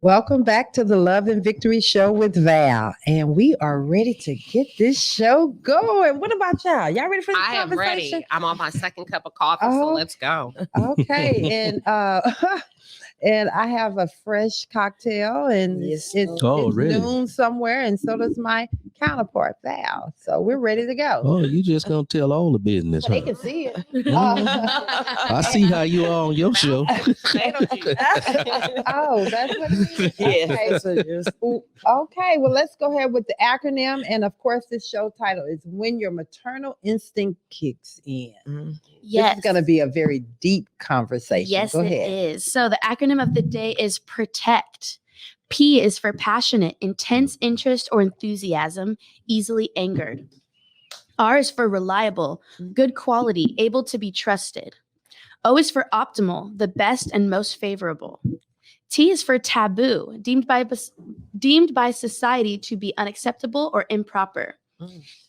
Welcome back to the Love and Victory Show with Val. And we are ready to get this show going. What about y'all? Y'all ready for this I am conversation? ready. I'm on my second cup of coffee, so let's go. Okay. And and I have a fresh cocktail, and it's noon somewhere, and so does my counterpart, Val. So we're ready to go. Oh, you just gonna tell all the business, They can see it. I see how you are on your show. Oh, that's what it is. Yes. Okay, well, let's go ahead with the acronym. And of course, this show title is When Your Maternal Instinct Kicks In. Yes. This is going to be a very deep conversation. Yes, go ahead. It is. So the acronym of the day is PROTECT. P is for passionate, intense interest or enthusiasm, easily angered. R is for reliable, good quality, able to be trusted. O is for optimal, the best and most favorable. T is for taboo, deemed by society to be unacceptable or improper.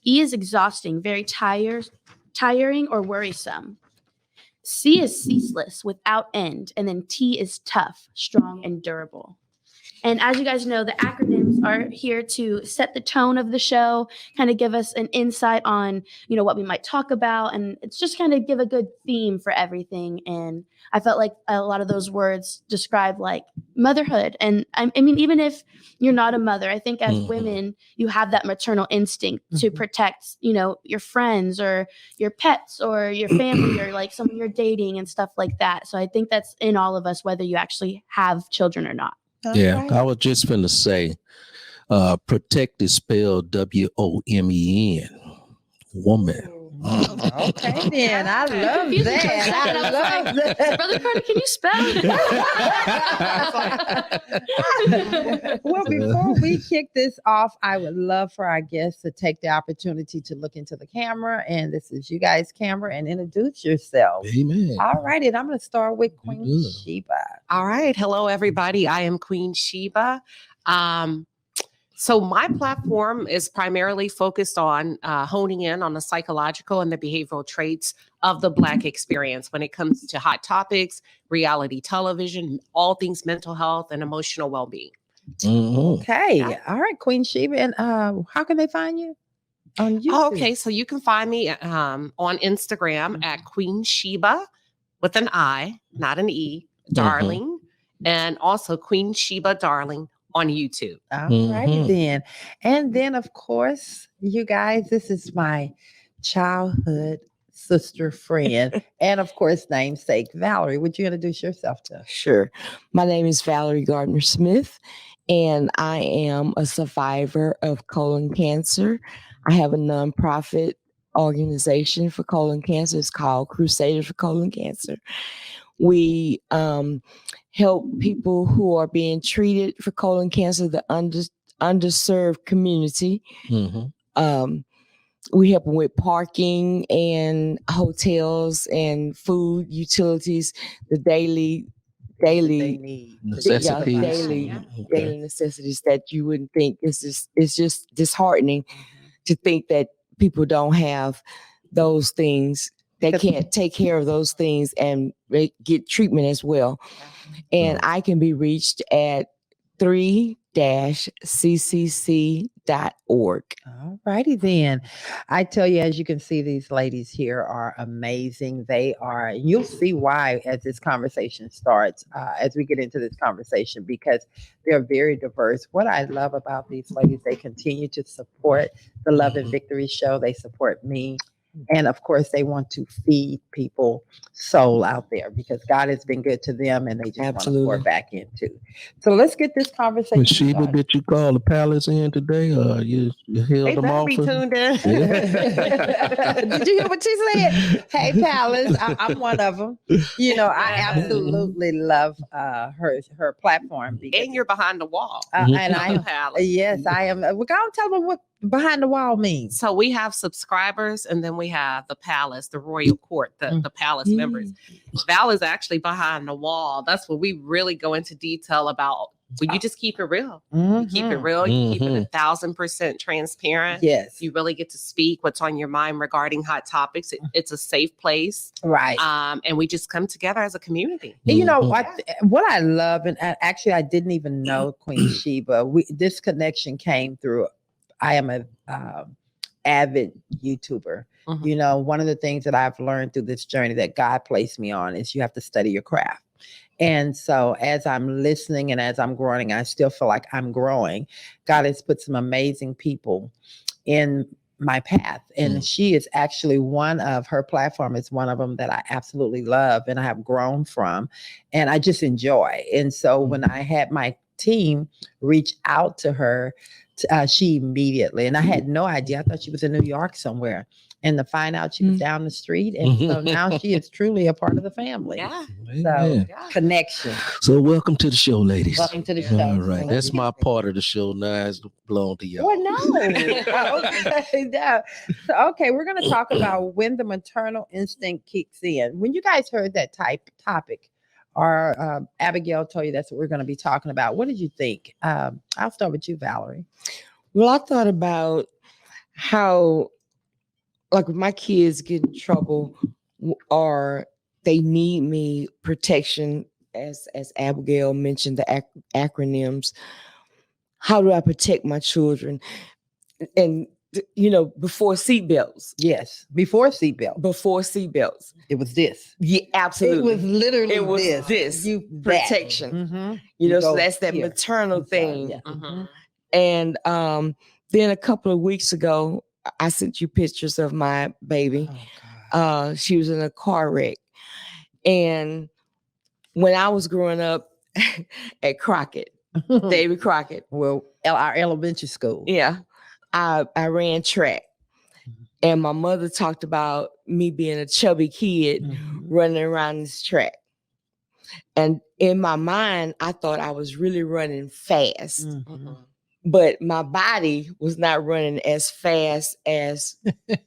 E is exhausting, very tiring or worrisome. C is ceaseless, without end. And then T is tough, strong, and durable. And as you guys know, the acronyms are here to set the tone of the show, kind of give us an insight on, what we might talk about. And it's just kind of give a good theme for everything. And I felt like a lot of those words describe like motherhood. And I mean, even if you're not a mother, I think as women, you have that maternal instinct to protect, your friends or your pets or your family or like someone you're dating and stuff like that. So I think that's in all of us, whether you actually have children or not. Yeah, right. I was just going to say, protect is spelled WOMEN, woman. Okay, then. I love that. Brother Carter, can you spell it? Well, before we kick this off, I would love for our guests to take the opportunity to look into the camera. And this is you guys' camera, and introduce yourself. Amen. All right. And I'm going to start with Queen Shiba. All right. Hello, everybody. I am Queen Shiba. So my platform is primarily focused on honing in on the psychological and the behavioral traits of the Black experience when it comes to hot topics, reality television, all things mental health and emotional well-being. Okay. All right, Queen Shiba. And how can they find you? On YouTube? Okay. So you can find me on Instagram at Queen Shiba with an I, not an E, darling. And also Queen Shiba Darling on YouTube. All righty then. And then, of course, you guys, this is my childhood sister friend. And, of course, namesake Valerie. Would you introduce yourself to us? Sure. My name is Valerie Gardner Smith, and I am a survivor of colon cancer. I have a nonprofit organization for colon cancer. It's called Crusaders for Colon Cancer. We help people who are being treated for colon cancer, the underserved community. We help them with parking and hotels and food, utilities, the daily necessities. Daily necessities that you wouldn't think. It's just disheartening to think that people don't have those things. They can't take care of those things and get treatment as well. And I can be reached at 3-ccc.org. All righty then. I tell you, as you can see, these ladies here are amazing. They are, you'll see why as this conversation starts, as we get into this conversation, because they're very diverse. What I love about these ladies, they continue to support the Love and Victory show. They support me. And of course, they want to feed people soul out there because God has been good to them and they just want to pour back into. So let's get this conversation Shiba, started. did you call the palace in today? You held them off? Be tuned in. Did you hear what she said? Hey, Palace, I'm one of them. I absolutely love her platform. And you're behind the wall. And yes, I am. Well, go tell them what behind the wall means. So we have subscribers, and then we have the palace, the royal court, the palace members. Val is actually behind the wall. That's where we really go into detail about Well, you just keep it real. You keep it Mhm. real. You keep it Mhm. 1,000% transparent. Yes. You really get to speak what's on your mind regarding hot topics. It's a safe place. Right. And we just come together as a community. And, you know Mhm. what I love, and actually I didn't even know Queen Shiba. This connection came through. I am a avid YouTuber. Mhm. You know, one of the things that I've learned through this journey that God placed me on is you have to study your craft. And so as I'm listening and as I'm growing, I still feel like I'm growing. God has put some amazing people in my path. And she is actually her platform is one of them that I absolutely love and I have grown from and I just enjoy. And so when I had my team reach out to her, she immediately, and I had no idea, I thought she was in New York somewhere. And to find out she was down the street. And so now she is truly a part of the family. Yeah. So Amen. connection. So welcome to the show, ladies. Welcome to the Yeah. show. All right, Thank that's you. my part of the show now. It's belong to y'all. Well, no. Okay. No. So, okay, we're going to talk about when the maternal instinct kicks in. When you guys heard that topic, or Abigail told you that's what we're going to be talking about, what did you think? I'll start with you, Valerie. Well, I thought about how, like, my kids get in trouble or they need me protection, as Abigail mentioned the acronyms. How do I protect my children? And before seatbelts. Yes, before seatbelt. Before seatbelts. It was this. Yeah, absolutely. It was literally It was this. protection. Mhm. So go that's that here. maternal I'm sorry, thing. yeah. Mhm. And then a couple of weeks ago, I sent you pictures of my baby. Oh, God. She was in a car wreck. And when I was growing up at Crockett, David Crockett. Well, our elementary school. Yeah. I ran track. And my mother talked about me being a chubby kid running around this track. And in my mind, I thought I was really running fast. Mhm. But my body was not running as fast as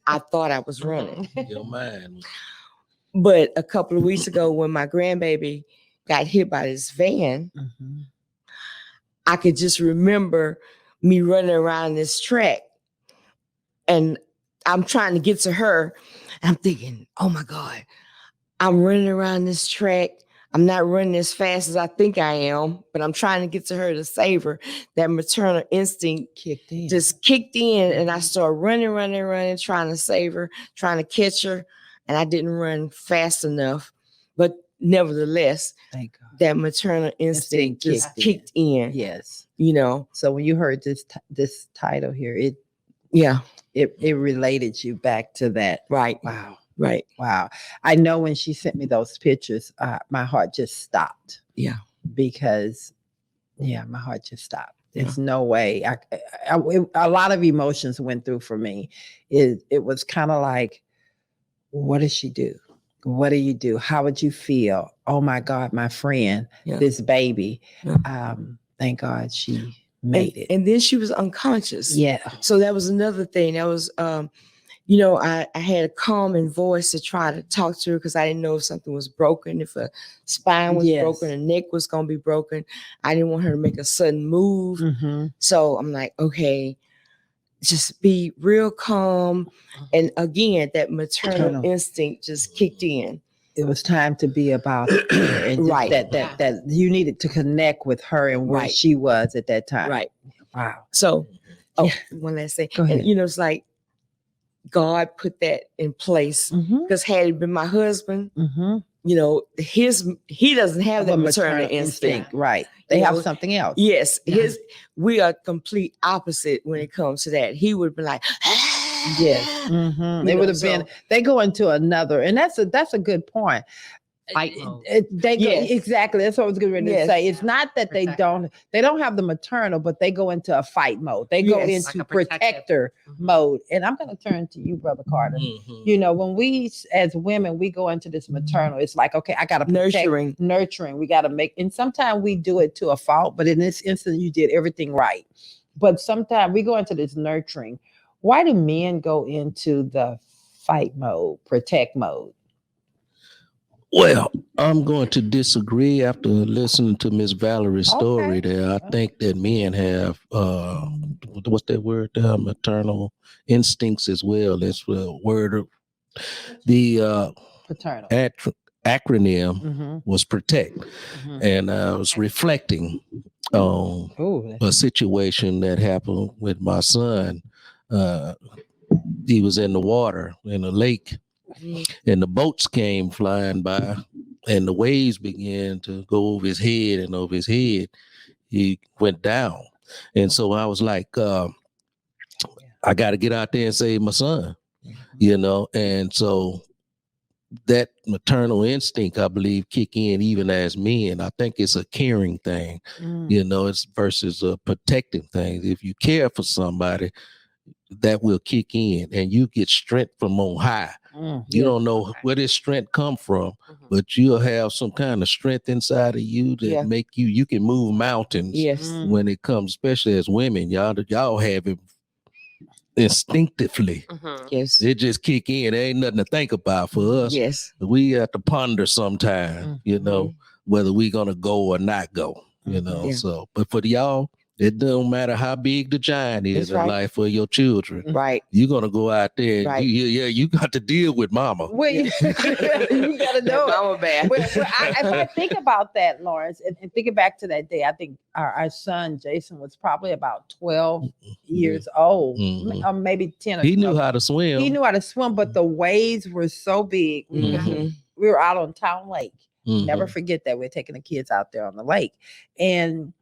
I thought I was running. Your mind. But a couple of weeks ago, when my grandbaby got hit by this van, Mhm. I could just remember me running around this track. And I'm trying to get to her. And I'm thinking, oh my God, I'm running around this track. I'm not running as fast as I think I am, but I'm trying to get to her to save her. That maternal instinct just kicked in, and I started running, trying to save her, trying to catch her. And I didn't run fast enough. But nevertheless, Thank God. that maternal instinct just kicked in. Yes. So when you heard this title here, it related you back to that. Right. Wow. Right. Wow. I know when she sent me those pictures, my heart just stopped. Yeah. Because, my heart just stopped. There's no way. A lot of emotions went through for me. It was kind of like, what does she do? What do you do? How would you feel? Oh my God, my friend, this baby. Yeah. Thank God she made it. And then she was unconscious. Yeah. So that was another thing. That was, I had a calming voice to try to talk to her because I didn't know if something was broken, if a spine was broken, a neck was going to be broken. I didn't want her to make a sudden move. Mm-hmm. So I'm like, okay, just be real calm. And again, that maternal instinct just kicked in. It was time to be about her, and right. That you needed to connect with her and where she was at that time. Right. Wow. So, one last thing. Go ahead. And, it's like God put that in place because had it been my husband, he doesn't have that maternal instinct. Right. They have something else. Yes. We are complete opposite when it comes to that. He would be like, yes. They would have been, they go into another, and that's a good point. Fight mode. Exactly. That's what I was getting ready to say. It's not that they don't have the maternal, but they go into a fight mode. They go into like protector mode. And I'm going to turn to you, Brother Carter. When we, as women, we go into this maternal, it's like, okay, I got to protect, nurturing. We got to make, and sometimes we do it to a fault, but in this instance, you did everything right. But sometimes we go into this nurturing. Why do men go into the fight mode, protect mode? Well, I'm going to disagree after listening to Miss Valerie's story there. I think that men have what's that word there? Maternal instincts as well. That's the word of the Paternal. acronym was protect. And I was reflecting on a situation that happened with my son. He was in the water in a lake, and the boats came flying by, and the waves began to go over his head, and over his head, he went down. And so I was like, I got to get out there and save my son, and so that maternal instinct, I believe, kick in even as men. I think it's a caring thing, it's versus a protecting thing. If you care for somebody, that will kick in and you get strength from on high. You don't know where this strength come from, but you'll have some kind of strength inside of you that make you can move mountains when it comes, especially as women. Y'all have it instinctively. Yes. It just kick in. There ain't nothing to think about for us. Yes. We have to ponder sometime, whether we gonna go or not go, So, but for y'all, it don't matter how big the giant is in life for your children. Right. You're gonna go out there. Right. You got to deal with mama. Well, you gotta know Mama bad. If I think about that, Lawrence, and thinking back to that day, I think our son Jason was probably about 12 years old, or maybe 10. He knew how to swim. He knew how to swim, but the waves were so big. We were out on Town Lake. Never forget that. We're taking the kids out there on the lake, and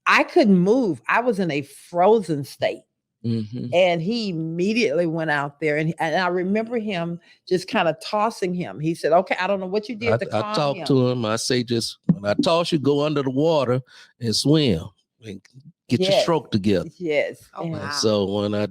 I couldn't move. I was in a frozen state. And he immediately went out there, and I remember him just kind of tossing him. He said, "Okay, I don't know what you did to calm him." I talked to him. I say, just when I toss you, go under the water and swim and get your stroke together. Yes. Oh, wow. So when I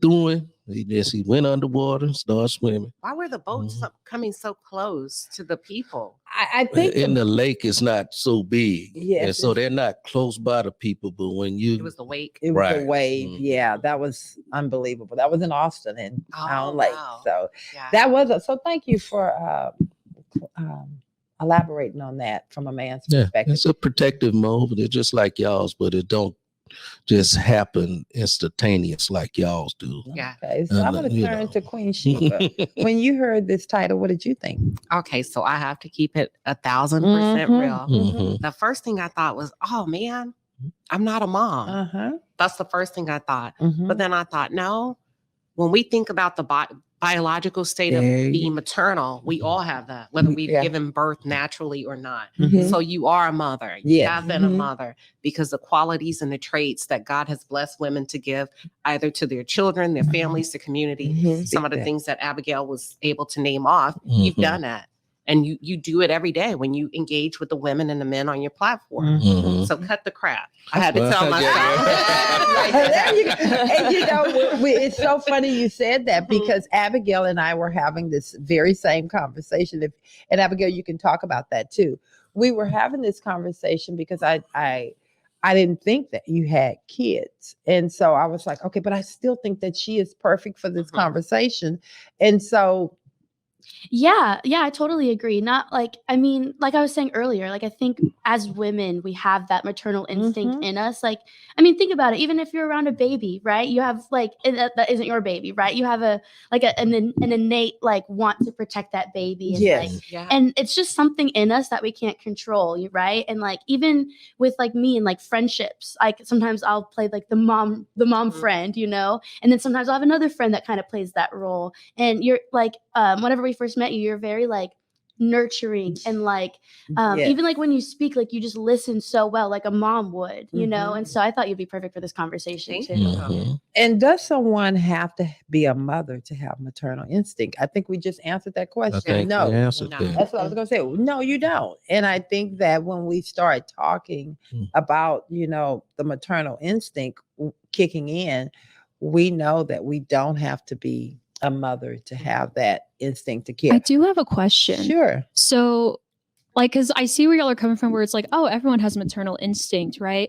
threw him, he went underwater and started swimming. Why were the boats coming so close to the people? I think the lake is not so big. Yes. And so they're not close by the people, but when It was the wake. It was the wave. Yeah, that was unbelievable. That was in Austin in Town Lake. So that was so thank you for elaborating on that from a man's perspective. It's a protective move. They're just like y'all's, but it don't just happen instantaneous like y'all's do. Yeah. Okay, so I'm going to turn to Queen Shiba. When you heard this title, what did you think? Okay, so I have to keep it 1,000% real. The first thing I thought was, oh man, I'm not a mom. That's the first thing I thought. But then I thought, no, when we think about the biological state of being maternal, we all have that, whether we've given birth naturally or not. So you are a mother. You have been a mother because the qualities and the traits that God has blessed women to give either to their children, their families, the community, some of the things that Abigail was able to name off, you've done that. And you do it every day when you engage with the women and the men on your platform. So cut the crap. I had to tell myself. And it's so funny you said that because Abigail and I were having this very same conversation. And Abigail, you can talk about that too. We were having this conversation because I didn't think that you had kids. And so I was like, okay, but I still think that she is perfect for this conversation. And so yeah, I totally agree. Not like, I mean, like I was saying earlier, like I think as women, we have that maternal instinct in us. Like, I mean, think about it. Even if you're around a baby, right? You have like, that isn't your baby, right? You have an innate like want to protect that baby. And, and it's just something in us that we can't control, right? And like, even with like me and like friendships, like sometimes I'll play like the mom friend, and then sometimes I'll have another friend that kind of plays that role. And you're like, whenever we first met you, you're very like nurturing and like even like when you speak, like you just listen so well, like a mom would, and so I thought you'd be perfect for this conversation too. And does someone have to be a mother to have maternal instinct? I think we just answered that question. No, that's what I was gonna say. No, you don't. And I think that when we start talking about the maternal instinct kicking in, we know that we don't have to be a mother to have that instinct to care. I do have a question. Sure. So, like, because I see where y'all are coming from, where it's like, oh, everyone has maternal instinct, right?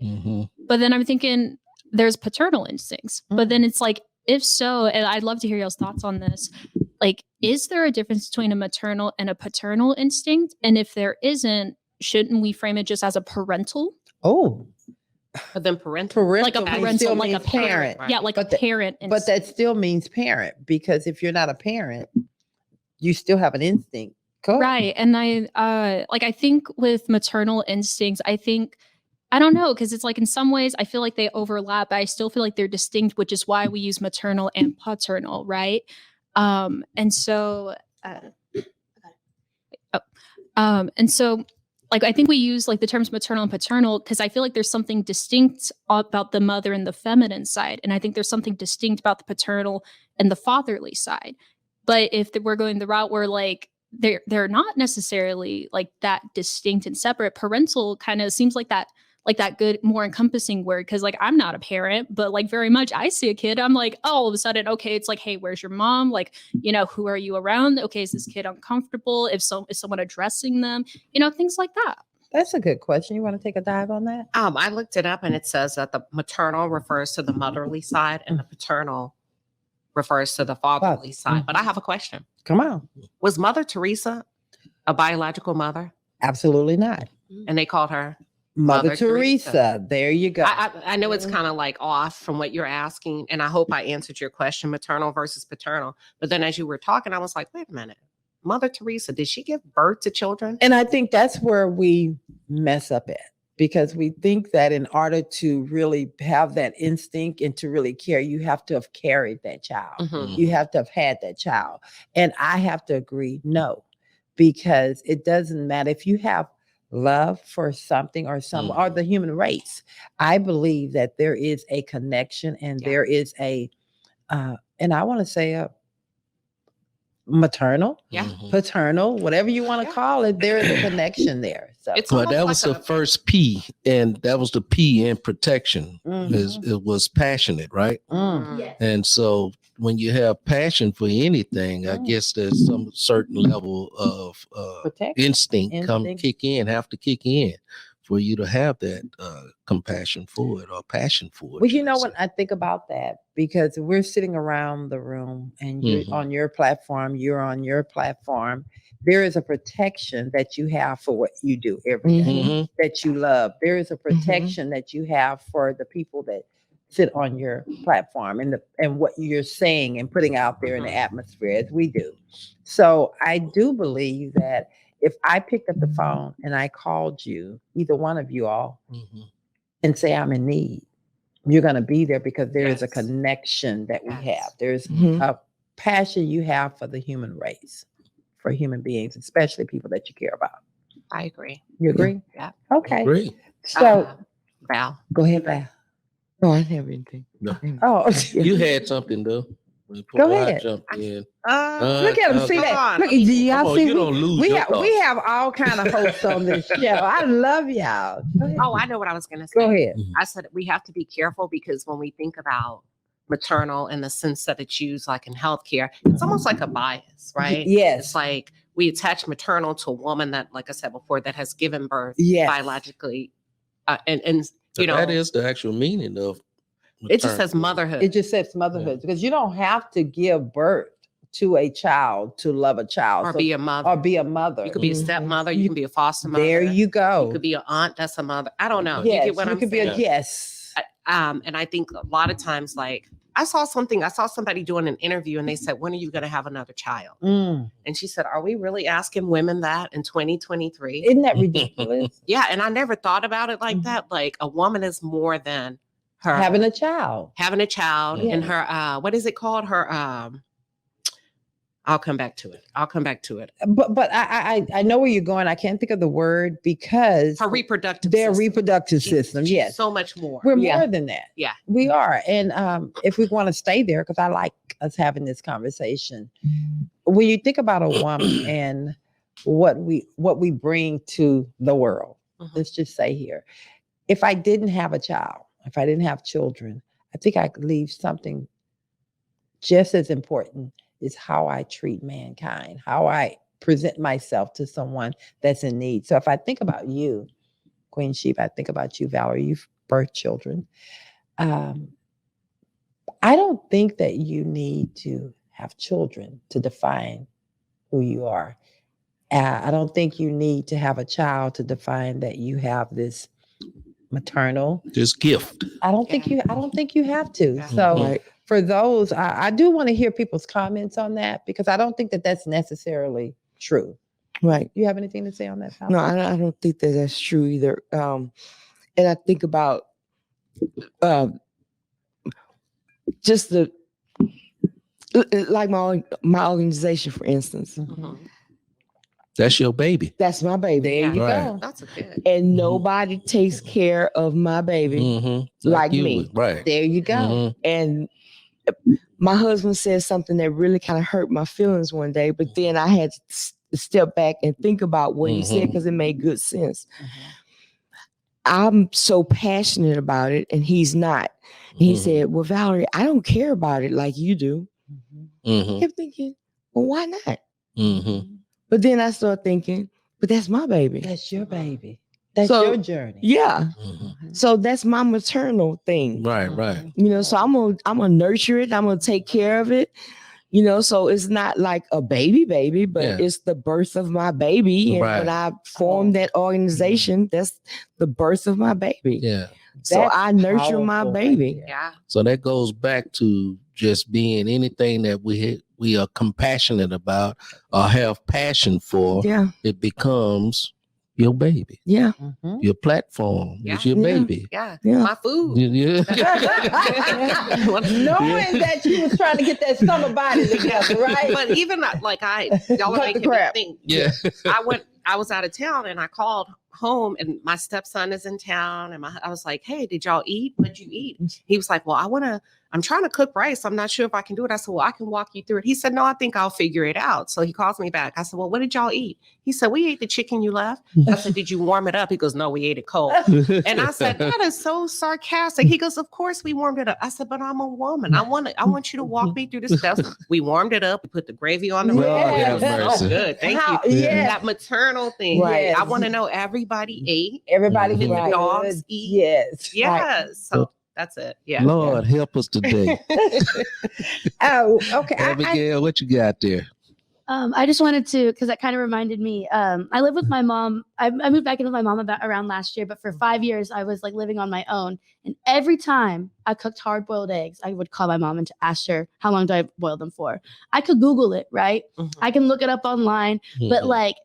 But then I'm thinking there's paternal instincts. But then it's like, if so, and I'd love to hear y'all's thoughts on this, like, is there a difference between a maternal and a paternal instinct? And if there isn't, shouldn't we frame it just as a parental? Oh, But then parental. Like a means parental, still like a means parent. right? Yeah, like But a parent. but that still means parent, because if you're not a parent, you still have an instinct. Correct. Right. And I think with maternal instincts, I don't know, because it's like in some ways I feel like they overlap, but I still feel like they're distinct, which is why we use maternal and paternal, right? And so like I think we use like the terms maternal and paternal because I feel like there's something distinct about the mother and the feminine side, and I think there's something distinct about the paternal and the fatherly side. But if we're going the route where like they're not necessarily like that distinct and separate, parental kind of seems like that good, more encompassing word, because like I'm not a parent, but like very much I see a kid, I'm like, oh, all of a sudden, okay, it's like, hey, where's your mom? Like, you know, who are you around? Okay, is this kid uncomfortable? Is someone addressing them? You know, things like that. That's a good question. You want to take a dive on that? I looked it up and it says that the maternal refers to the motherly side and the paternal refers to the fatherly side. But I have a question. Come on. Was Mother Teresa a biological mother? Absolutely not. And they called her Mother Teresa. There you go. I know it's kind of like off from what you're asking, and I hope I answered your question, maternal versus paternal. But then as you were talking, I was like, wait a minute. Mother Teresa, did she give birth to children? And I think that's where we mess up at, because we think that in order to really have that instinct and to really care, you have to have carried that child. Mm-hmm. You have to have had that child. And I have to agree, no, because it doesn't matter if you have love for something or or the human race. I believe that there is a connection and there is a, and I want to say a maternal, paternal, whatever you want to call it, there is a connection there. So well, that was the first P, and that was the P in protection. It was passionate, right? Yes. And so when you have passion for anything, I guess there's some certain level of instinct have to kick in for you to have that compassion for it or passion for it. Well, you know what I think about that, because we're sitting around the room and you're on your platform, there is a protection that you have for what you do every day that you love. There is a protection that you have for the people that sit on your platform and what you're saying and putting out there in the atmosphere, as we do. So I do believe that if I picked up the phone and I called you, either one of you all, and say I'm in need, you're going to be there because there is a connection that we have. There's a passion you have for the human race, for human beings, especially people that you care about. I agree. You agree? Yeah. Okay. Agree. So, Val. Go ahead, Val. No, I didn't have anything. No. Oh, you had something though. Go ahead. I jumped in. Look at him. See that? Look, do y'all see? You don't lose We have all kind of hosts on this show. I love y'all. Oh, I know what I was going to say. Go ahead. I said we have to be careful because when we think about maternal in the sense that it's used like in healthcare, it's almost like a bias, right? Yes. It's like we attach maternal to a woman that, like I said before, that has given birth biologically. And you know, that is the actual meaning of maternal. It just says motherhood. It just says motherhood because you don't have to give birth to a child to love a child or be a mother. You could be a stepmother. You can be a foster mother. There you go. You could be an aunt. That's a mother. I don't know. Yes, you get what I'm saying? Yes. And I think a lot of times, like I saw somebody doing an interview and they said, when are you going to have another child? And she said, are we really asking women that in 2023? Isn't that ridiculous? Yeah. And I never thought about it like that. Like a woman is more than her having a child and her, what is it called? Her, I'll come back to it. But I know where you're going. I can't think of the word because her reproductive system. Yes. So much more. We're more than that. Yeah. We are. And if we want to stay there, because I like us having this conversation. When you think about a woman and what we bring to the world, let's just say here, if I didn't have a child, if I didn't have children, I think I could leave something just as important is how I treat mankind, how I present myself to someone that's in need. So if I think about you, Queen Shiba, I think about you, Valerie, you've birthed children. I don't think that you need to have children to define who you are. I don't think you need to have a child to define that you have this maternal gift. I don't think you have to. Yeah. So for those, I do want to hear people's comments on that, because I don't think that that's necessarily true. Right. You have anything to say on that, Val? No, I don't think that that's true either. And I think about just like my organization, for instance. Mhm. That's your baby. That's my baby. There you Right. go. That's a good. And nobody takes care of my baby like you me. would. Right. There you go. Mhm. And my husband said something that really kind of hurt my feelings one day, but then I had to step back and think about what he said, because it made good sense. I'm so passionate about it, and he's not. And he said, well, Valerie, I don't care about it like you do. I kept thinking, well, why not? But then I started thinking, but that's my baby. That's your baby. That's So, your journey. Yeah. So that's my maternal thing. Right. You know, so I'm gonna nurture it. I'm gonna take care of it. You know, so it's not like a baby, but it's the birth of my baby. And when I formed that organization, that's the birth of my baby. Yeah. So That's I nurture my powerful baby. right there. Yeah. So that goes back to just being anything that we are compassionate about or have passion for. Yeah. It becomes your baby. Yeah. Your platform is your baby. Yeah. Yeah. My food. Yeah. Knowing that you was trying to get that summer body together, right? But even like y'all are Cut the making me crap. think. Yeah. I was out of town and I called home, and my stepson is in town, and I was like, hey, did y'all eat? What'd you eat? He was like, well, I'm trying to cook rice. I'm not sure if I can do it. I said, well, I can walk you through it. He said, no, I think I'll figure it out. So he calls me back. I said, well, what did y'all eat? He said, we ate the chicken you left. I said, did you warm it up? He goes, no, we ate it cold. And I said, that is so sarcastic. He goes, of course we warmed it up. I said, but I'm a woman. I want you to walk me through the steps. We warmed it up. We put the gravy on the Lord rice. have mercy. Oh, good. Thank How- you. yes. That maternal thing. Right. I want to know everybody ate. Everybody Did get the dogs eat? Yes. Yes. So that's it. Yeah. Lord help us today. Oh, okay. Abigail, what you got there? I just wanted to, because that kind of reminded me. I live with my mom. I moved back in with my mom around last year, but for 5 years I was like living on my own. And every time I cooked hard-boiled eggs, I would call my mom and to ask her, how long do I boil them for? I could Google it, right? I can look it up online, but like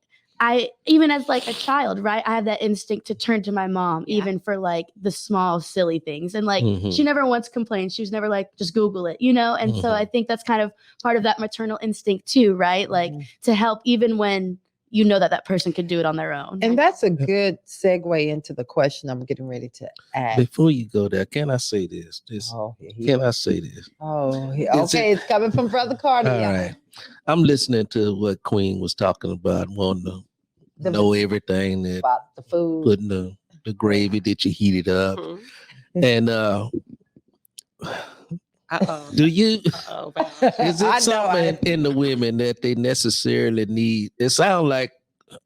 even as like a child, right? I have that instinct to turn to my mom, even for like the small, silly things. And like, she never once complained. She was never like, just Google it, you know? And so I think that's kind of part of that maternal instinct too, right? Like to help even when you know that person could do it on their own. And that's a good segue into the question I'm getting ready to ask. Before you go there, can I say this? Can I say this? Okay, it's coming from Brother Carter. All right. I'm listening to what Queen was talking about, wanting to know everything that about the food, putting the gravy that you heated up. And do you is it something in the women that they necessarily need? It sounds like,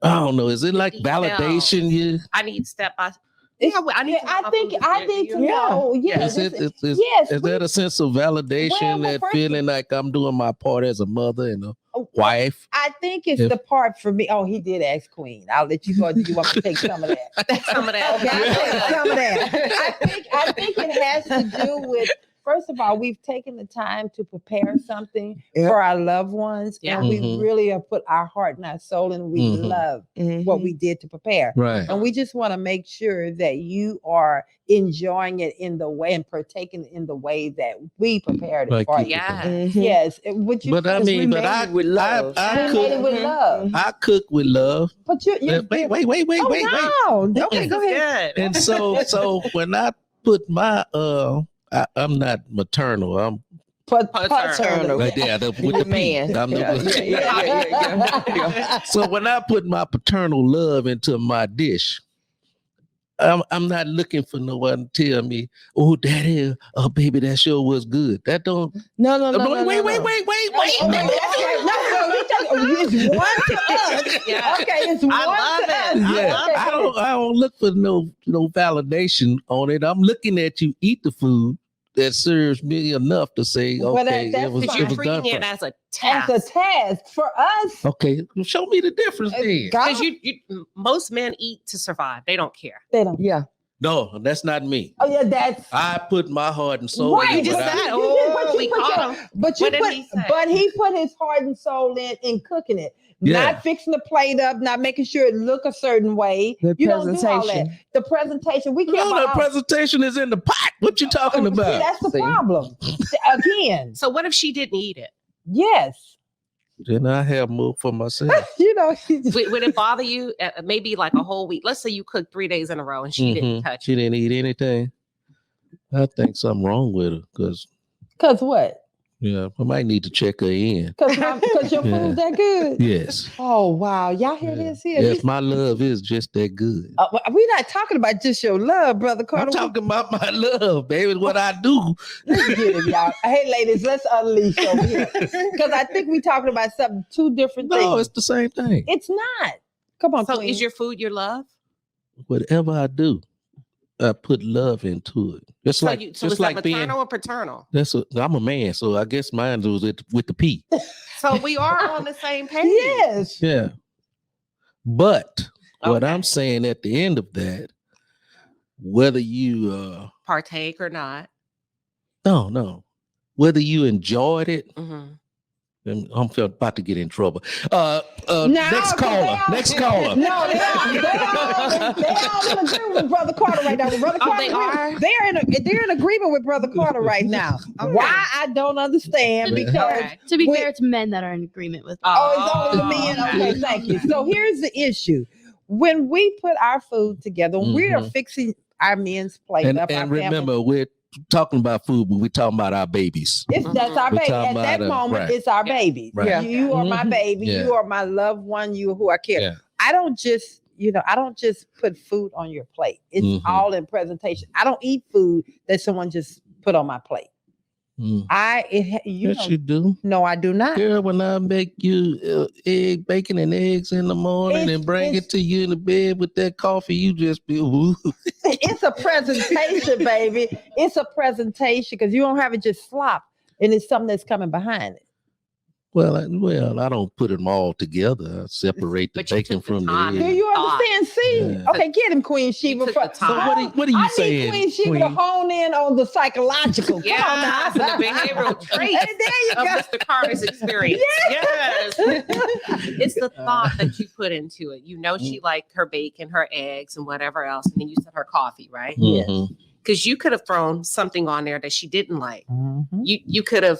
I don't know, is it like validation? I need step by I think to know. Is that a sense of validation, that feeling like I'm doing my part as a mother and a wife? I think it's the part for me. Oh, he did ask Queen. I'll let you go. Do you want me to take some of that? Some of that. Okay, I'll take some of that. I think it has to do with, first of all, we've taken the time to prepare something for our loved ones. And we really have put our heart and our soul, and we love what we did to prepare. Right. And we just want to make sure that you are enjoying it in the way and partaking in the way that we prepared it for you. Yes. But I mean, but I with love. I cook with love. But you wait. No. Okay, go ahead. And so when I put my I'm not maternal. I'm paternal. Right there, with the man. So when I put my paternal love into my dish, I'm not looking for no one to tell me, "Oh, daddy, baby, that sure was good." That don't. No. Wait. It's one to us. Yeah. Okay, it's one to us. Yeah, I don't look for no validation on it. I'm looking at you eat the food. that serves me enough to say, Well, okay, that's it was, fine. You're it was done treating for. it as a task. As a task for us. Okay, show me the difference then. God, Because most men eat to survive. They don't care. they don't. Yeah. No, that's not me. Oh yeah, that's I put my heart and soul right. in just what I- said, oh, we caught him. But What did he say? but he put his heart and soul in cooking it. Yeah. Not fixing the plate up, not making sure it look a certain way. The You don't do all that. presentation. The presentation, we care No, about the our- presentation is in the pot. What you talking See, about? that's the See? problem. Again, So what if she didn't eat it? yes. Then I have more for myself. You know, Would it bother you? Maybe like a whole week. Let's say you cooked 3 days in a row and she didn't touch She it. didn't eat anything. I think something wrong with her because because what? I might need to check her in. Because your Yeah. food's that good. Yes. Oh wow, y'all hear this here? Yes, my love is just that good. We're not talking about just your love, brother Carter. I'm talking about my love, baby. What I do. Let's get it, y'all. Hey, ladies, let's unleash over here because I think we're talking about two different things. No, it's the same thing. It's not. Come on, So Queen. is your food your love? Whatever I do, I put love into it. Just So like is just that like being. maternal or paternal? I'm a man, so I guess mine was with the P. So we are on the same page. Yes. Yeah. But what Okay. I'm saying at the end of that, whether you Partake or not. no, whether you enjoyed it, Mhm. and I'm about to get in trouble. No, Next 'cause they caller. all- Next caller. No, they all in agreement with Brother Carter right now. Brother Oh, Carter, they are? they're in agreement with Brother Carter right now. Okay. Why I don't understand Yeah. because Okay. To be Wait. fair, it's men that are in agreement with. it's only the men. okay. Okay, thank you. So here's the issue: when we put our food together, we are Mhm. fixing our men's plate And, up. and our family. remember, we're talking about food, but we're talking about our babies. That's our We're baby. talking At that about, moment, right. it's our Yeah. baby. Right. Yeah. You are my Mhm. baby. Yeah. You are my loved one. You who I care. Yeah. I don't just put food on your plate. It's Mhm. all in presentation. I don't eat food that someone just put on my plate. Mm. You You do. no, I do not. Girl, when I make you bacon and eggs in the morning It's- and bring it's- it to you in the bed with that coffee, you just be woo. It's a presentation, baby. It's a presentation because you don't have it just slop, and it's something that's coming behind it. Well, I don't put them all together. I separate the But you bacon took the from the time. Do egg. you understand? See, Yeah. okay, get him, Queen Shiba. took the time. So what are you I need saying, Queen Shiba to Queen? hone in on the psychological. Yes, Come on now. and the behavioral traits Hey, there you of go. Mr. Carter's experience. Yes. It's the thought that you put into it. You know she liked her bacon, her eggs, and whatever else. And then you said her coffee, right? Yes. Mhm. Because you could have thrown something on there that she didn't like. Mhm. You could have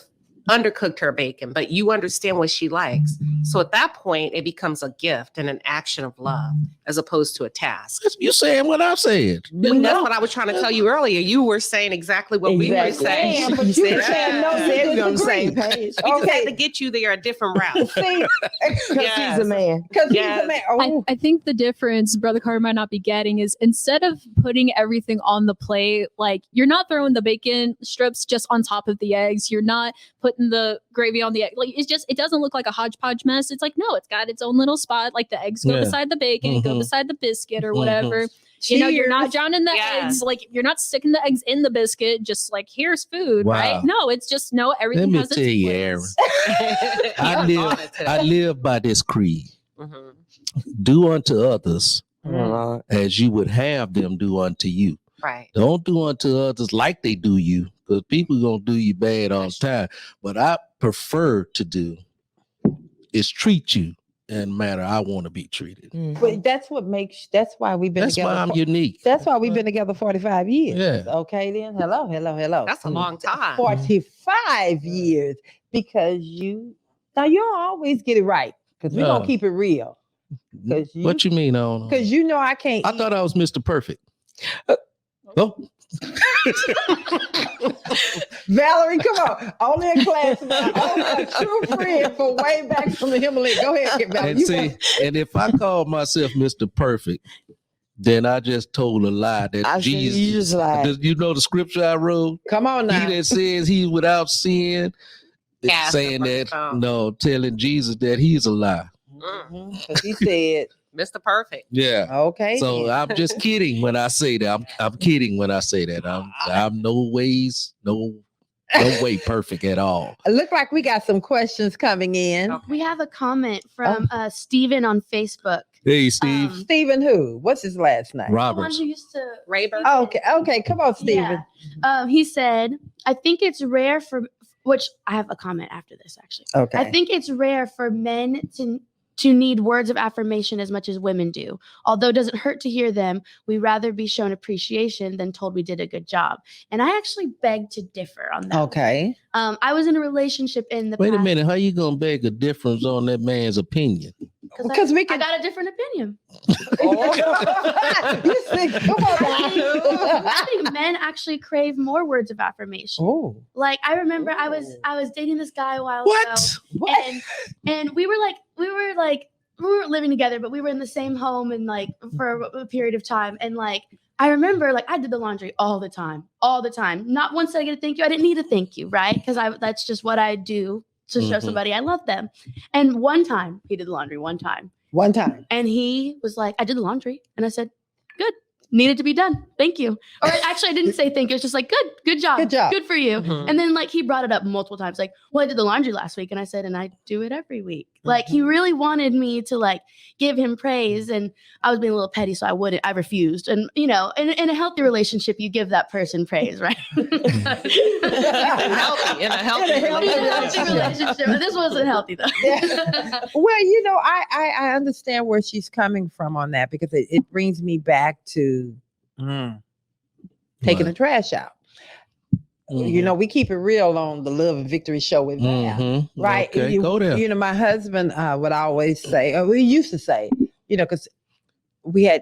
undercooked her bacon, but you understand what she likes. So at that point, it becomes a gift and an action of love as opposed to a task. You saying what I said. And that's what I was trying to tell you earlier. You were saying exactly what we were Exactly. saying. Yeah, but you said, said no, you Said we're on the same disagree. page. We just had Okay. to get you there a different route. See, Because Yes. he's a man. because Yes. he's a man. Oh, I think the difference Brother Carter might not be getting is instead of putting everything on the plate, like you're not throwing the bacon strips just on top of the eggs. You're not putting the gravy on the egg. Like it doesn't look like a hodgepodge mess. It's like, no, it's got its own little spot. Like the eggs go Yeah. beside the bacon, it go Mhm. beside the biscuit or Mhm. whatever. You know, you're not cheers. drowning the Yes. eggs. Like you're not sticking the eggs in the biscuit. Just like here's food, Wow. right? No, it's just no. Everything me has its tell you, place. I live by this creed. Mhm. Do unto others Mm. as you would have them do unto you. Right. Don't do unto others like they do you, because people gonna do you bad all the time. What I prefer to do is treat you in the manner I want to be treated. But that's why we've been That's together. why I'm unique. That's why we've been together 45 years. Yeah. Okay, then. Hello. That's a long time. 45 years. Because you don't always get it right. Because we're No. gonna keep it real. Because What you mean? I don't know. Because you know I can't I thought I was Mr. Perfect. Oh, Valerie, come on. Only a classmate, only a true friend for way back from the Himalaya. Go ahead, Valerie. and see, and if I call myself Mr. Perfect, then I just told a lie that I said you Jesus. just lied. You know the scripture I wrote? Come on now. He that says he's without sin, Cast saying the that first stone. no, telling Jesus that he's a lie. Because he said, Mr. Perfect. Yeah. Okay. So then. I'm just kidding when I say that. I'm kidding when I say that. I'm no way perfect at all. It look like we got some questions coming in. Okay. We have a comment from Steven on Facebook. Hey, Steve. Stephen who? What's his last name? The one Roberts. who used to Rayburn. Okay. Come on, Stephen. Yeah. He said, I think it's rare for, which I have a comment after this actually. Okay. I think it's rare for men to need words of affirmation as much as women do. Although it doesn't hurt to hear them, we rather be shown appreciation than told we did a good job. And I actually beg to differ on that. Okay. I was in a relationship in the Wait a past. minute. How you gonna beg a difference on that man's opinion? Because we I can. got a different opinion. You see, come on. I think men actually crave more words of affirmation. Oh. Like I remember I was dating this guy a while What? ago. And we were living together, but we were in the same home and like for a period of time. And like I remember like I did the laundry all the time. Not once did I get a thank you. I didn't need a thank you, right? Because that's just what I do to show somebody I love them. And one time he did the laundry one time. And he was like, I did the laundry. And I said, good. Needed to be done. Thank you. Or actually I didn't say thank you. It's just like, good job. Good for you. Mhm. And then like he brought it up multiple times. Like, well, I did the laundry last week. And I said, and I do it every week. Like he really wanted me to like give him praise. And I was being a little petty. So I refused. And you know, in a healthy relationship, you give that person praise, right? In a healthy relationship. But this wasn't healthy though. Well, you know, I understand where she's coming from on that because it brings me back to taking the trash out. You know, we keep it real on the Love and Victory show with Val, right? Okay, go there. You know, my husband would always say, or we used to say, you know, because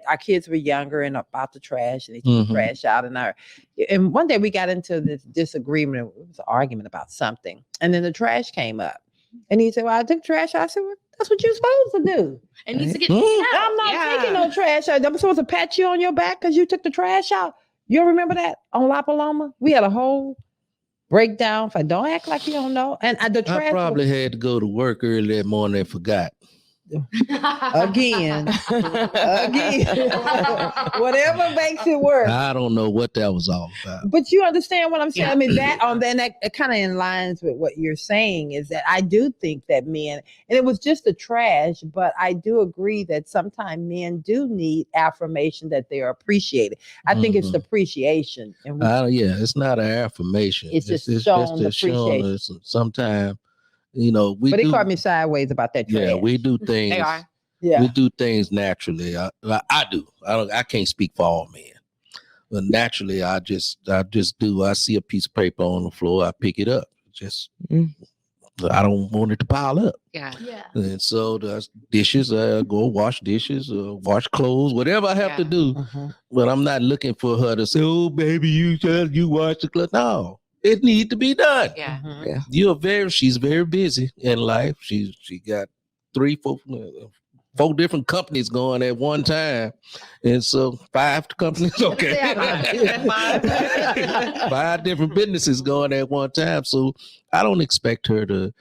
our kids were younger and about the trash and they took the trash out. And one day we got into this disagreement. It was an argument about something. And then the trash came up. And he said, well, I took trash out. I said, well, that's what you're supposed to do. It needs to get out. I'm not taking no trash out. I'm supposed to pat you on your back because you took the trash out. You don't remember that on La Paloma? We had a whole breakdown for don't act like you don't know. And the trash I probably had to go to work early that morning and forgot. Again. Whatever makes it work. I don't know what that was all about. But you understand what I'm saying? I mean, that kind of in lines with what you're saying is that I do think that men, and it was just the trash, but I do agree that sometimes men do need affirmation that they're appreciated. I think it's appreciation. And it's not an affirmation. It's just showing appreciation. Sometimes, you know, but they caught me sideways about that trash. Yeah, we do things. They are. Yeah. We do things naturally. I do. I can't speak for all men. But naturally, I just do. I see a piece of paper on the floor, I pick it up. I don't want it to pile up. Yeah. And so the dishes, I go wash dishes, wash clothes, whatever I have to do. But I'm not looking for her to say, "Oh, baby, you wash the clothes." No. It needs to be done. Yeah. She's very busy in life. She got 4 different companies going at one time. And so 5 companies, okay. 5 different businesses going at one time. So I don't expect her to,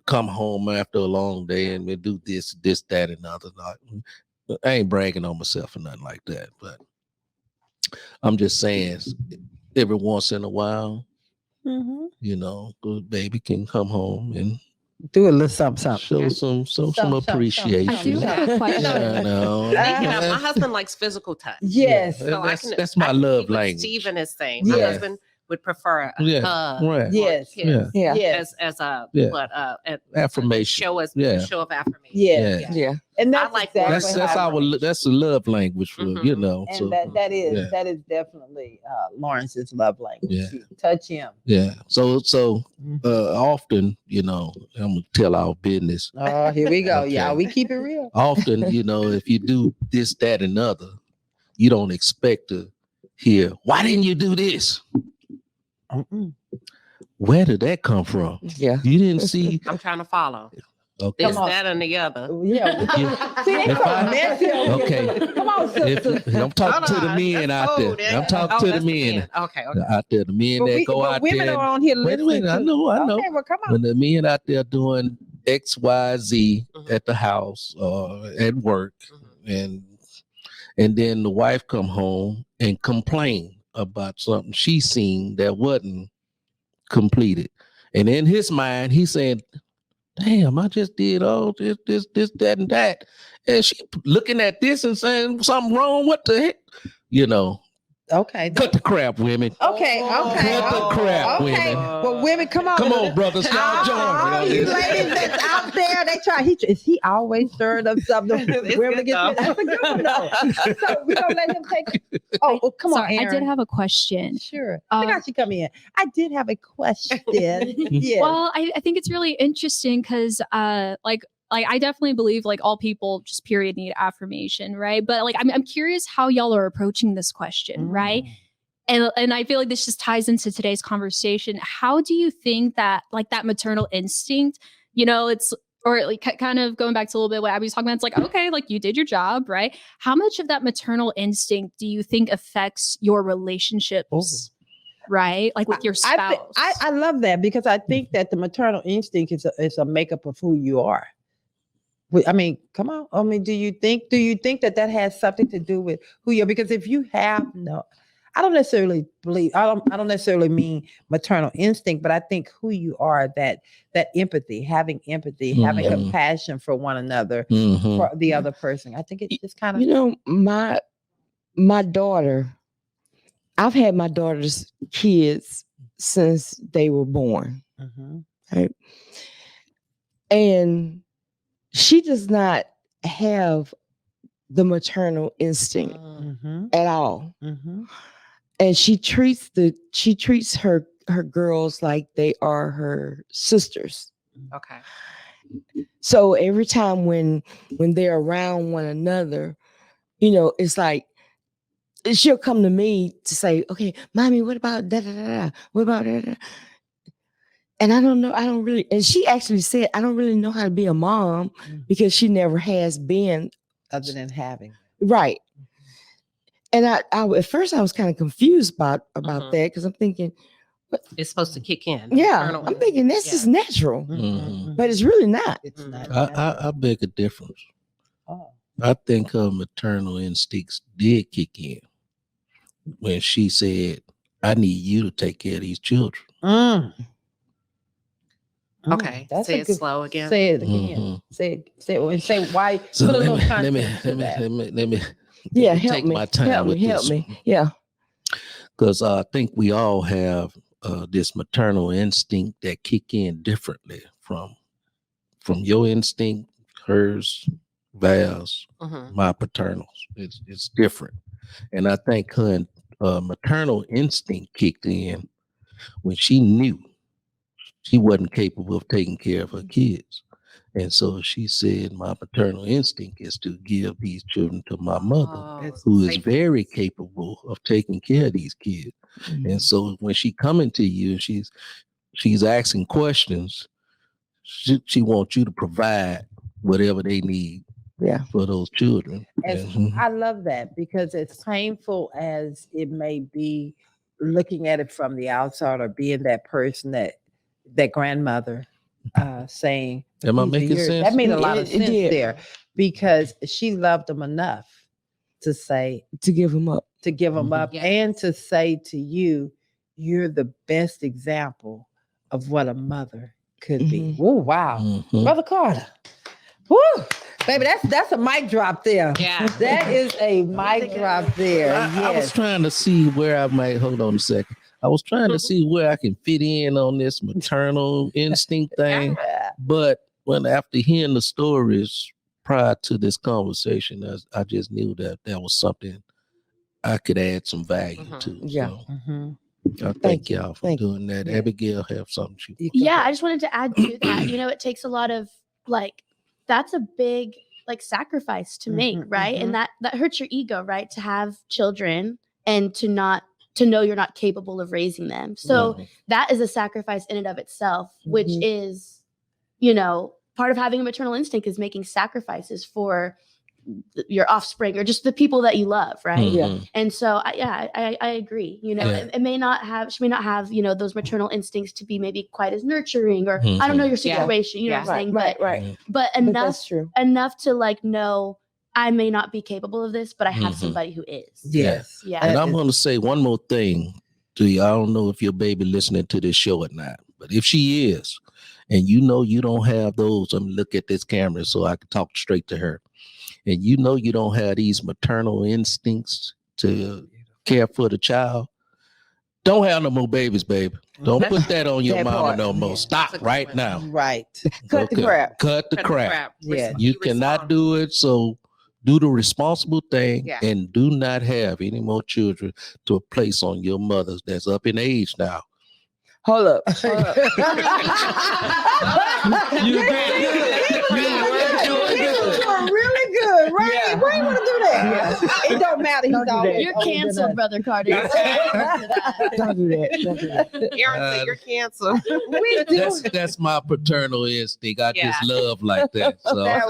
come home after a long day and do this, that, and other. I ain't bragging on myself or nothing like that. But I'm just saying, every once in a while, the baby can come home and do a little something. Show some appreciation. I do have a question. My husband likes physical touch. Yes. So that's my love language. Steven is saying my husband would prefer a hug. Right. Yes. As a affirmation. Show of affirmation. Yeah. And that's like exactly that's the love language for And so that is definitely Lawrence's love language. Yeah. Touch him. Yeah. So often, I'm gonna tell our business. Oh, here we go. Okay. Yeah, we keep it real. Often, if you do this, that, and other, you don't expect to hear, why didn't you do this? Where did that come from? Yeah. You didn't see. I'm trying to follow. Okay. This, that, and the other. Yeah. See, they so messy. Okay. Come on, sister. I'm talking to the men out there. I'm talking to the men out there. The men that go out women there. are on here Wait a listening. minute. I know. Okay, well, come on. When the men out there doing XYZ at the house or at work, and then the wife come home and complain about something she seen that wasn't completed. And in his mind, he's saying, damn, I just did all this, that, and that. And she looking at this and saying, something wrong. What the heck? You know, Okay. cut the crap, women. Okay. Cut the crap, Okay. women. Well, women, come on. Come on, brothers. Start All joining. you ladies that's out there, they try. Is he always stirring up something? Women get that's a good one, though. So we're going to let him take it. Oh, come on, Sorry, Aaron. I did have a question. Sure. I got you come in. I did have a question. Yeah. Well, I think it's really interesting because like I definitely believe like all people just period need affirmation, right? But like I'm curious how y'all are approaching this question, right? And I feel like this just ties into today's conversation. How do you think that like that maternal instinct, you know, it's or like kind of going back to a little bit what Abby was talking about, it's like, okay, like you did your job, right? How much of that maternal instinct do you think affects your relationships? Right? Like with your spouse. I love that because I think that the maternal instinct is a makeup of who you are. I mean, come on. I mean, do you think that has something to do with who you are? Because if you have I don't necessarily believe, I don't necessarily mean maternal instinct, but I think who you are, that empathy, having compassion for one another, for the other person. I think it's just kind of, you know, my daughter, I've had my daughter's kids since they were born. Right? And she does not have the maternal instinct at all. And she treats her girls like they are her sisters. Okay. So every time when they're around one another, you know, it's like she'll come to me to say, okay, mommy, what about da da da da? What about da da? And I don't know, and she actually said, I don't really know how to be a mom because she never has been. Other than having. Right. And I at first I was kind of confused about that because I'm thinking, it's supposed to kick in. Yeah, I'm thinking this is natural, but it's really not. It's not. I beg a difference. I think her maternal instincts did kick in when she said, I need you to take care of these children. Okay. Say it slow again. Say it again. Say why. So let me help take me. my time Help with me. this. Help me. Yeah. Because I think we all have this maternal instinct that kick in differently from your instinct, hers, Val's, my paternals. It's different. And I think her maternal instinct kicked in when she knew she wasn't capable of taking care of her kids. And so she said, my paternal instinct is to give these children to my mother, who is very capable of taking care of these kids. And so when she coming to you, she's asking questions. She wants you to provide whatever they need for those children. I love that because as painful as it may be looking at it from the outside or being that person that grandmother saying, am I making sense? That made a lot of sense there because she loved them enough to say, to give them up, and to say to you, you're the best example of what a mother could be. Oh, wow. Brother Carter. Woo! Baby, that's a mic drop there. Yeah. That is a mic drop there. I was trying to see where I might, hold on a second. I was trying to see where I can fit in on this maternal instinct thing. But after hearing the stories prior to this conversation, I just knew that was something I could add some value to. Yeah. So, thank y'all for doing that. Yeah. Abigail have something I just wanted to add to that. You know, it takes a lot of that's a big sacrifice to make, right? And that hurts your ego, right? To have children and to know you're not capable of raising them. So that is a sacrifice in and of itself, which is, you know, part of having a maternal instinct is making sacrifices for your offspring or just the people that you love, right? Mhm. And so I agree. You know, Yeah. she may not have, you know, those maternal instincts to be maybe quite as nurturing, or I don't know Mhm. your situation, you know what I'm saying? Right. But But that's true. enough to like know I may not be capable of this, but I have Mhm. somebody who is. Yes. Yeah. And I'm going to say one more thing to you. I don't know if your baby listening to this show or not, but if she is, and you know you don't have those, look at this camera so I can talk straight to her, and you know you don't have these maternal instincts to care for the child, don't have no more babies, baby. Don't put that on your That mama part. no more. Stop That's a good right one. now. Right. Cut the Okay. crap. Cut the crap. Yeah. You cannot do it. So do the responsible thing Yeah. and do not have any more children to place on your mothers that's up in age now. Hold up. You really good, right? Yeah. Why you want to do that? It don't matter. He's Don't do always that. You're older than canceled, us. Brother Carter. Don't do that. Don't do that. Aaron said you're canceled. We do. That's my paternal instinct. I Yeah. just love like that. So That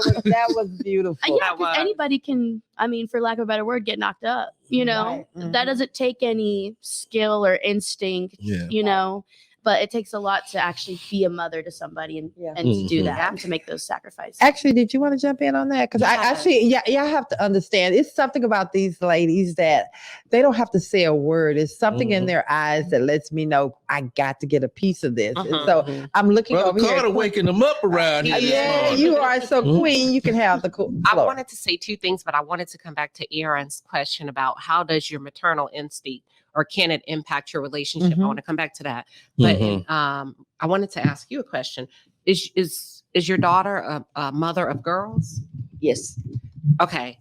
was beautiful. Yeah, because anybody can, I mean, for lack of a better word, get knocked up. You know, Right. that doesn't take any skill or instinct. yeah. You know, but it takes a lot to actually be a mother to somebody and to do Mhm. that and to make those sacrifices. Actually, did you want to jump in on that? Because I Yes. see, y'all have to understand. It's something about these ladies that they don't have to say a word. It's something in Mhm. their eyes that lets me know I got to get a piece of this. And Mhm. so I'm looking Brother over here. Carter waking them up around here this Yeah, morning. you are so Mhm. queen. You can have the cool. I floor. wanted to say two things, but I wanted to come back to Aaron's question about how does your maternal instinct or can it impact your relationship? I Mhm. want to come back to that. But Mhm. I wanted to ask you a question. Is your daughter a mother of girls? Yes. Okay.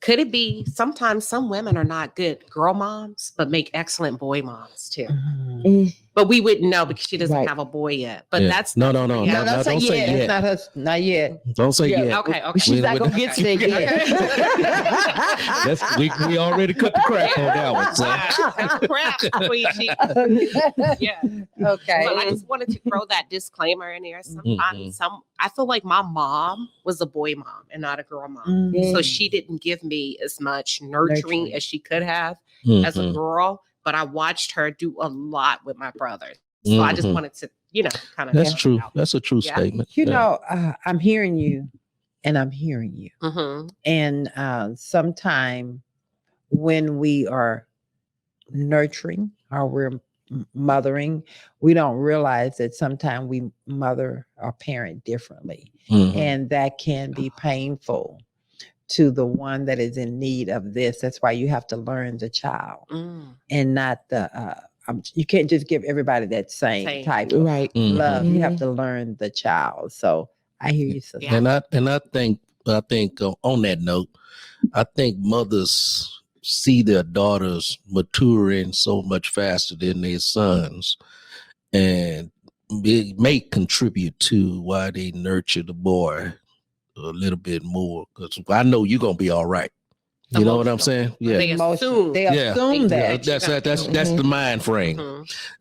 Could it be sometimes some women are not good girl moms, but make excellent boy moms too? Mhm. But we wouldn't know because she doesn't Right. have a boy yet. But Yeah. that's No, that's no, the no, No, reality. no, don't say don't say yet. yet. It's not her. Not yet. Don't say Yeah. yet. Okay, okay. She's not gonna get to that yet. We already cut the crap on that one. So. That's crap, Queen She. Yeah. Okay. But I just wanted to throw that disclaimer in there. Sometimes Mhm. I feel like my mom was a boy mom and not a girl mom. Mm. So she didn't give me as much nurturing as she could have as a Mhm. girl, but I watched her do a lot with my brothers. So I just Mhm. wanted to, kind of That's true. That's a true Yeah. statement. You Yeah. know, I'm hearing you, and I'm hearing you. Mm-hmm. And sometime when we are nurturing or we're mothering, we don't realize that sometimes we mother or parent differently. Mhm. And that can be painful to the one that is in need of this. That's why you have to learn the child and not the, you can't just give everybody that same type of Right. love. You have Mhm. to learn the child. So I hear you, sister. Yeah. And I think on that note, I think mothers see their daughters maturing so much faster than their sons, and it may contribute to why they nurture the boy a little bit more. Because I know you're gonna be all right. You know what I'm saying? Yeah. They assume. They Yeah. assume Yeah, that. that's the mind frame.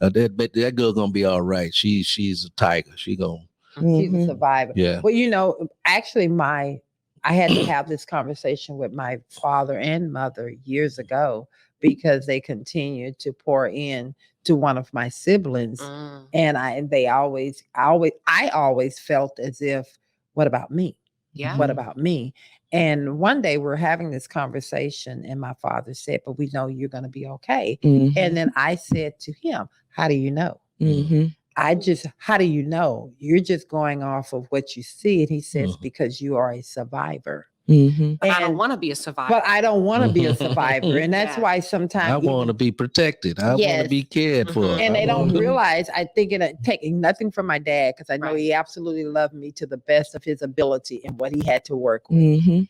That girl gonna be all right. She's a tiger. She gonna She's a Mhm. survivor. yeah. Well, actually, I had to have this conversation with my father and mother years ago because they continued to pour in to one of my siblings, and I always felt as if, what about me? Yeah. What about me? And one day we're having this conversation, and my father said, "But we know you're going to be okay." Mhm. And then I said to him, "How do you know?" Mhm. How do you know? You're just going off of what you see. And he says, Mhm. because you are a survivor. Mhm. But I don't And- want to be a survivor. But I don't want to be a survivor. And that's Yeah. why I sometimes want to be protected. I want Yes. to be cared for. Mhm. and they I don't wanna- realize, I think it taking nothing from my dad, because I know Right. he absolutely loved me to the best of his ability and what he had to work with. Mhm.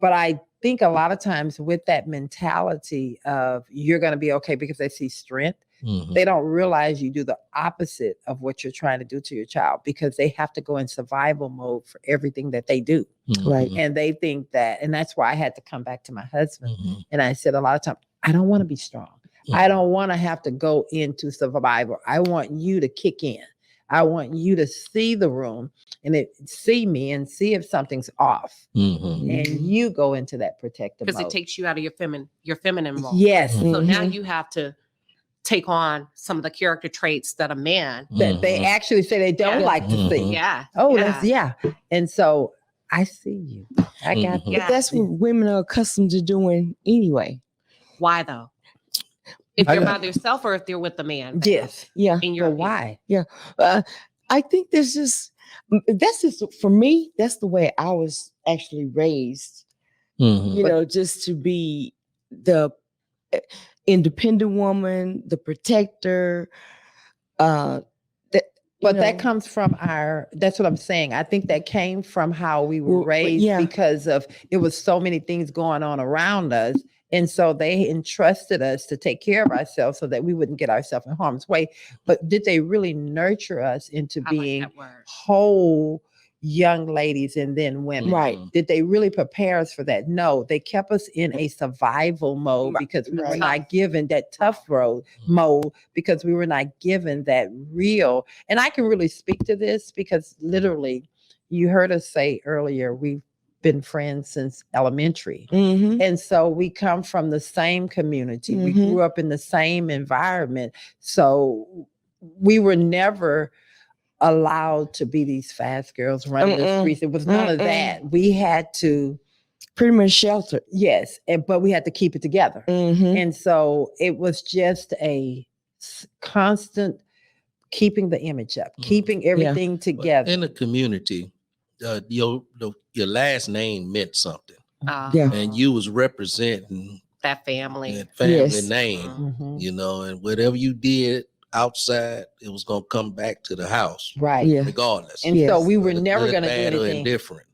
But I think a lot of times with that mentality of you're going to be okay because they see strength, Mhm. they don't realize you do the opposite of what you're trying to do to your child, because they have to go in survival mode for everything that they do. Right. And they think that, and that's why I had to come back to my husband. Mhm. And I said a lot of times, I don't want to be strong. I don't want to have to go into survival. I want you to kick in. I want you to see the room and see me and see if something's off. And you go into that protective Because mode. it takes you out of your feminine role. Yes. So now you have to take on some of the character traits that a man that they actually say they don't like to see. Yeah. Oh, that's And so I see you. I got But that's what women are accustomed to doing anyway. Why though? If they're by themselves or if they're with the man? Yes. Yeah. In your why? Yeah. I think that's just for me, that's the way I was actually raised. You know, just to be the independent woman, the protector. That comes from that's what I'm saying. I think that came from how we were raised because of it was so many things going on around us. And so they entrusted us to take care of ourselves so that we wouldn't get ourselves in harm's way. But did they really nurture us into being whole young ladies and then women? Right. Did they really prepare us for that? No, they kept us in a survival mode because we were not given that tough mode because we were not given that real. And I can really speak to this because literally you heard us say earlier, we've been friends since elementary. And so we come from the same community. We grew up in the same environment. So we were never allowed to be these fast girls running the streets. It was none of that. We had to pretty much shelter. Yes. But we had to keep it together. And so it was just a constant keeping the image up, keeping everything together. In the community, your last name meant something. And you was representing that family name, you know, and whatever you did outside, it was going to come back to the house, regardless. And so we were never going to do anything different.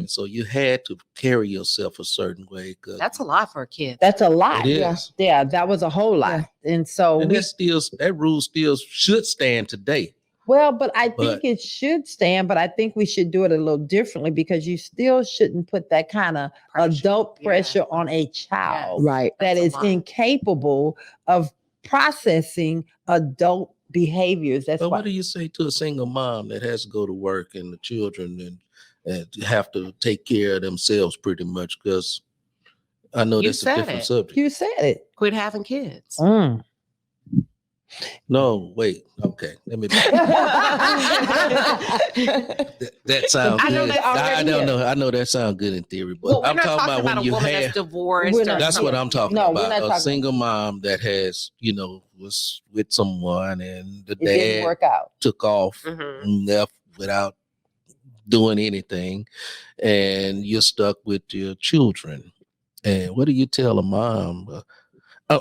So you had to carry yourself a certain way. That's a lot for a kid. That's a lot. It is. Yeah, that was a whole lot. And so that rule still should stand today. Well, but I think it should stand, but I think we should do it a little differently because you still shouldn't put that kind of adult pressure on a child that is incapable of processing adult behaviors. What do you say to a single mom that has to go to work and the children and have to take care of themselves pretty much? Because I know that's a different subject. You said it. Quit having kids. No, wait. Okay, let me. that sounds good. I don't know. I know that sounds good in theory, but I'm talking about when you have divorced. That's what I'm talking about. A single mom that has, you know, was with someone and the dad took off and left without doing anything, and you're stuck with your children. And what do you tell a mom?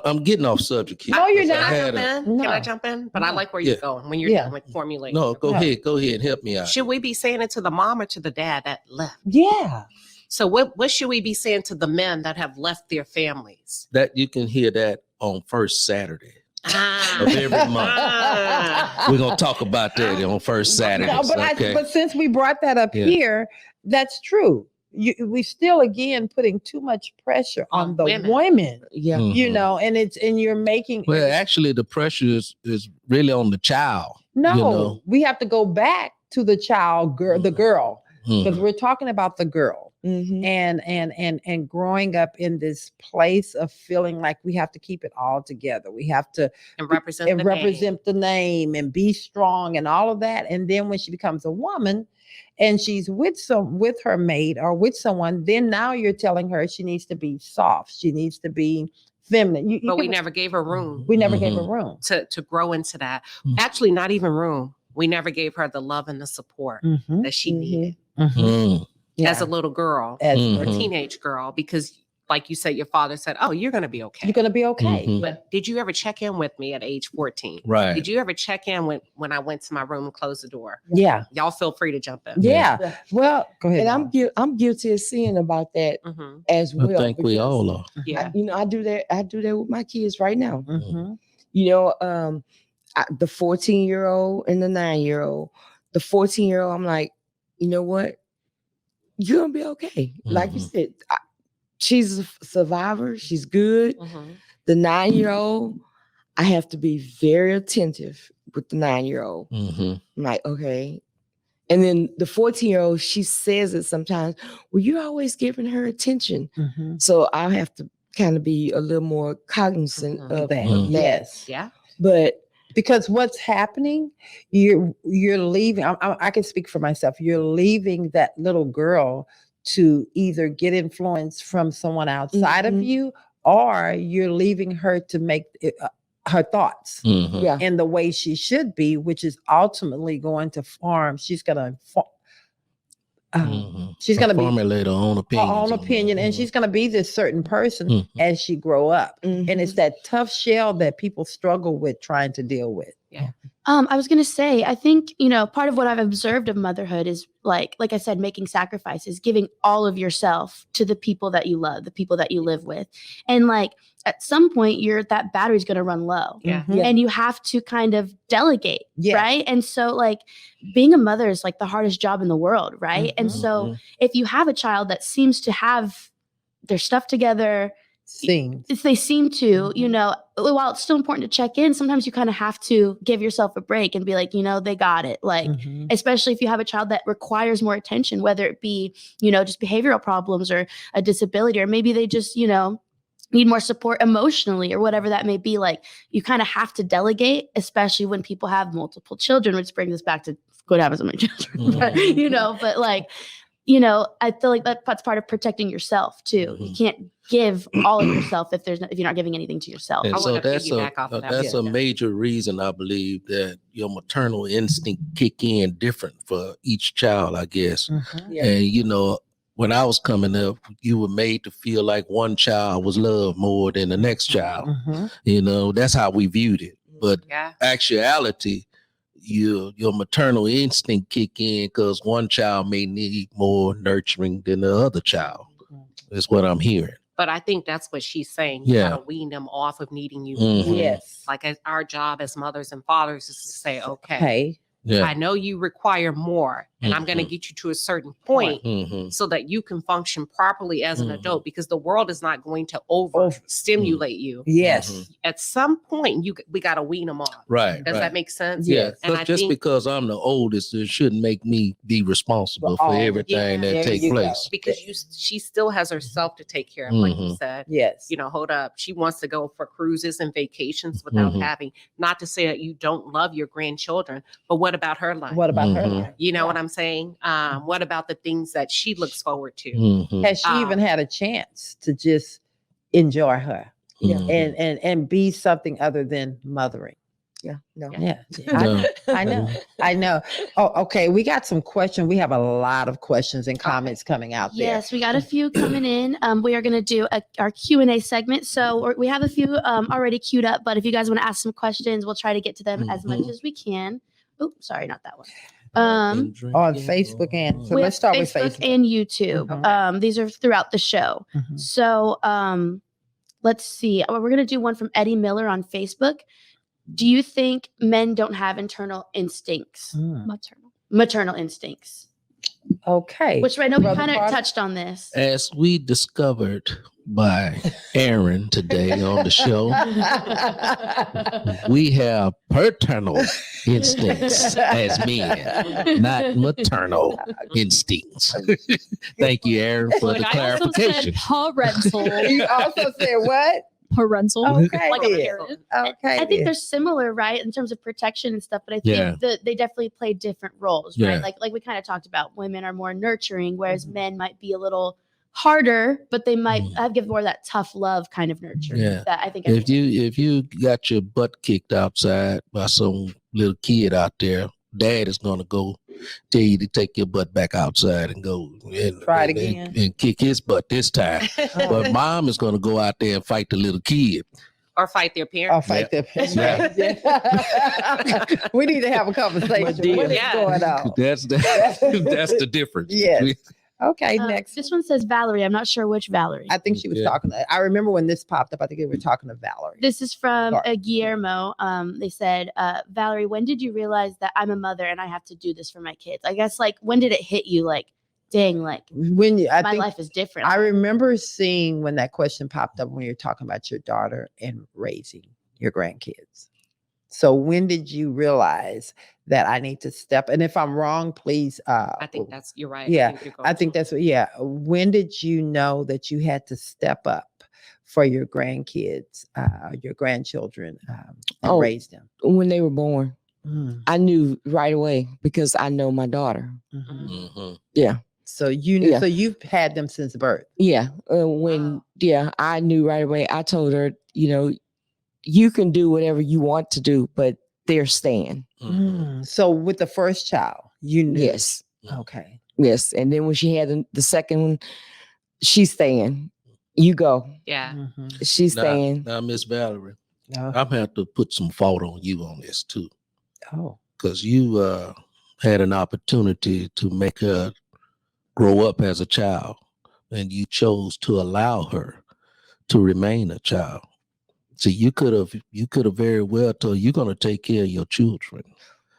I'm getting off subject here. No, you're not. Can I jump in? But I like where you're going when you're done with formulating. No, go ahead. Go ahead. Help me out. Should we be saying it to the mom or to the dad that left? Yeah. So what should we be saying to the men that have left their families? That you can hear that on first Saturday of every month. We're going to talk about that on first Saturday. No, but since we brought that up here, that's true. We still again putting too much pressure on the women. You know, and you're making actually the pressure is really on the child. No, you know? We have to go back to the child, the girl, because we're talking about the girl and growing up in this place of feeling like we have to keep it all together. We have to represent the name and be strong and all of that. And then when she becomes a woman and she's with her mate or with someone, then now you're telling her she needs to be soft. She needs to be feminine. But we never gave her room. We never gave her room to grow into that. Actually, not even room. We never gave her the love and the support that she needed as a little girl or a teenage girl, because like you said, your father said, "Oh, you're going to be okay. You're going to be okay." But did you ever check in with me at age 14? Right. Did you ever check in when I went to my room and closed the door? Yeah. Y'all feel free to jump in. Yeah. Well, go ahead. And I'm guilty of seeing about that as well. I think we all are. Yeah. I do that. I do that with my kids right now. You know, the 14-year-old and the 9-year-old. The 14-year-old, I'm like, you know what? You're gonna be okay. Like you said. She's a survivor. She's good. The 9-year-old, I have to be very attentive with the 9-year-old. Mm-hmm. I'm like, okay. And then the 14-year-old, she says it sometimes, well, you're always giving her attention. Mm-hmm. So I'll have to kind of be a little more cognizant of that. Yes. Yeah. But because what's happening, you're leaving. I can speak for myself. You're leaving that little girl to either get influence from someone outside of you, or you're leaving her to make her thoughts in the way she should be, which is ultimately going to form. She's going to she's going to formulate her own opinion, and she's going to be this certain person as she grow up. And it's that tough shell that people struggle with trying to deal with. Yeah. I was going to say, I think, part of what I've observed of motherhood is like I said, making sacrifices, giving all of yourself to the people that you love, the people that you live with. And like at some point that battery's going to run low. Yeah. And you have to kind of delegate. Right. And so like being a mother is like the hardest job in the world. Right. And so if you have a child that seems to have their stuff together, if they seem to, while it's still important to check in, sometimes you kind of have to give yourself a break and be like, they got it. Like, especially if you have a child that requires more attention, whether it be, just behavioral problems or a disability, or maybe they just, need more support emotionally or whatever that may be. Like, you kind of have to delegate, especially when people have multiple children, which brings us back to what happens with my children, but like, I feel like that's part of protecting yourself too. You can't give all of yourself if you're not giving anything to yourself. And so that's a major reason I believe that your maternal instinct kick in different for each child, I guess. And when I was coming up, you were made to feel like one child was loved more than the next child. That's how we viewed it. But actuality, your maternal instinct kick in because one child may need more nurturing than the other child. Is what I'm hearing. But I think that's what she's saying. You gotta wean them off of needing you. Yes. Like our job as mothers and fathers is to say, okay, hey, I know you require more, and I'm going to get you to a certain point so that you can function properly as an adult, because the world is not going to overstimulate you. Yes. At some point, we got to wean them off. Right. Does that make sense? Yeah. And just because I'm the oldest, it shouldn't make me be responsible for everything that takes place. Because she still has herself to take care of, like you said. Yes. Hold up. She wants to go for cruises and vacations without having, not to say that you don't love your grandchildren, but what about her life? What about her life? You know what I'm saying? What about the things that she looks forward to? Has she even had a chance to just enjoy her and be something other than mothering? I know. Oh, okay. We got some questions. We have a lot of questions and comments coming out there. Yes, we got a few coming in. We are going to do our Q&A segment. So we have a few already queued up, but if you guys want to ask some questions, we'll try to get to them as much as we can. Oh, sorry, not that one. On Facebook and so let's start with Facebook and YouTube. These are throughout the show. So let's see. We're going to do one from Eddie Miller on Facebook. Do you think men don't have internal instincts? Maternal instincts. Okay. Which I know we kind of touched on this. As we discovered by Aaron today on the show, we have paternal instincts as men, not maternal instincts. Thank you, Aaron, for the clarification. Parental. You also said what? Parental. Okay. Like a parent. I think they're similar, right, in terms of protection and stuff, but I think they definitely play different roles, right? Like we kind of talked about, women are more nurturing, whereas men might be a little harder, but they might give more of that tough love kind of nurture. That I think if you got your butt kicked outside by some little kid out there, dad is gonna go tell you to take your butt back outside and go and try it again and kick his butt this time. But mom is gonna go out there and fight the little kid. Or fight their parents. We need to have a conversation. What is going on? That's the difference. Yes. Okay, next. This one says Valerie. I'm not sure which Valerie. I think she was talking. I remember when this popped up, I think they were talking to Valerie. This is from Guillermo. They said, Valerie, when did you realize that I'm a mother and I have to do this for my kids? I guess, like, when did it hit you? Like, dang, like, my life is different. I remember seeing when that question popped up when you're talking about your daughter and raising your grandkids. So when did you realize that I need to step? And if I'm wrong, please. I think that's, you're right. Yeah, you're I think that's what. Yeah. When did you know that you had to step up for your grandkids, your grandchildren, and raise them? When they were born. Mm. I knew right away because I know my daughter. Yeah. So you knew. So you've had them since birth. Yeah. I knew right away. I told her, you can do whatever you want to do, but they're staying. So with the first child, you knew. Yes. Okay. Yes. And then when she had the second one, she's staying. You go. Yeah. She's staying. Now, Miss Valerie, I'm going to have to put some fault on you on this too. Oh. Because you had an opportunity to make her grow up as a child, and you chose to allow her to remain a child. See, you could have very well told you're going to take care of your children.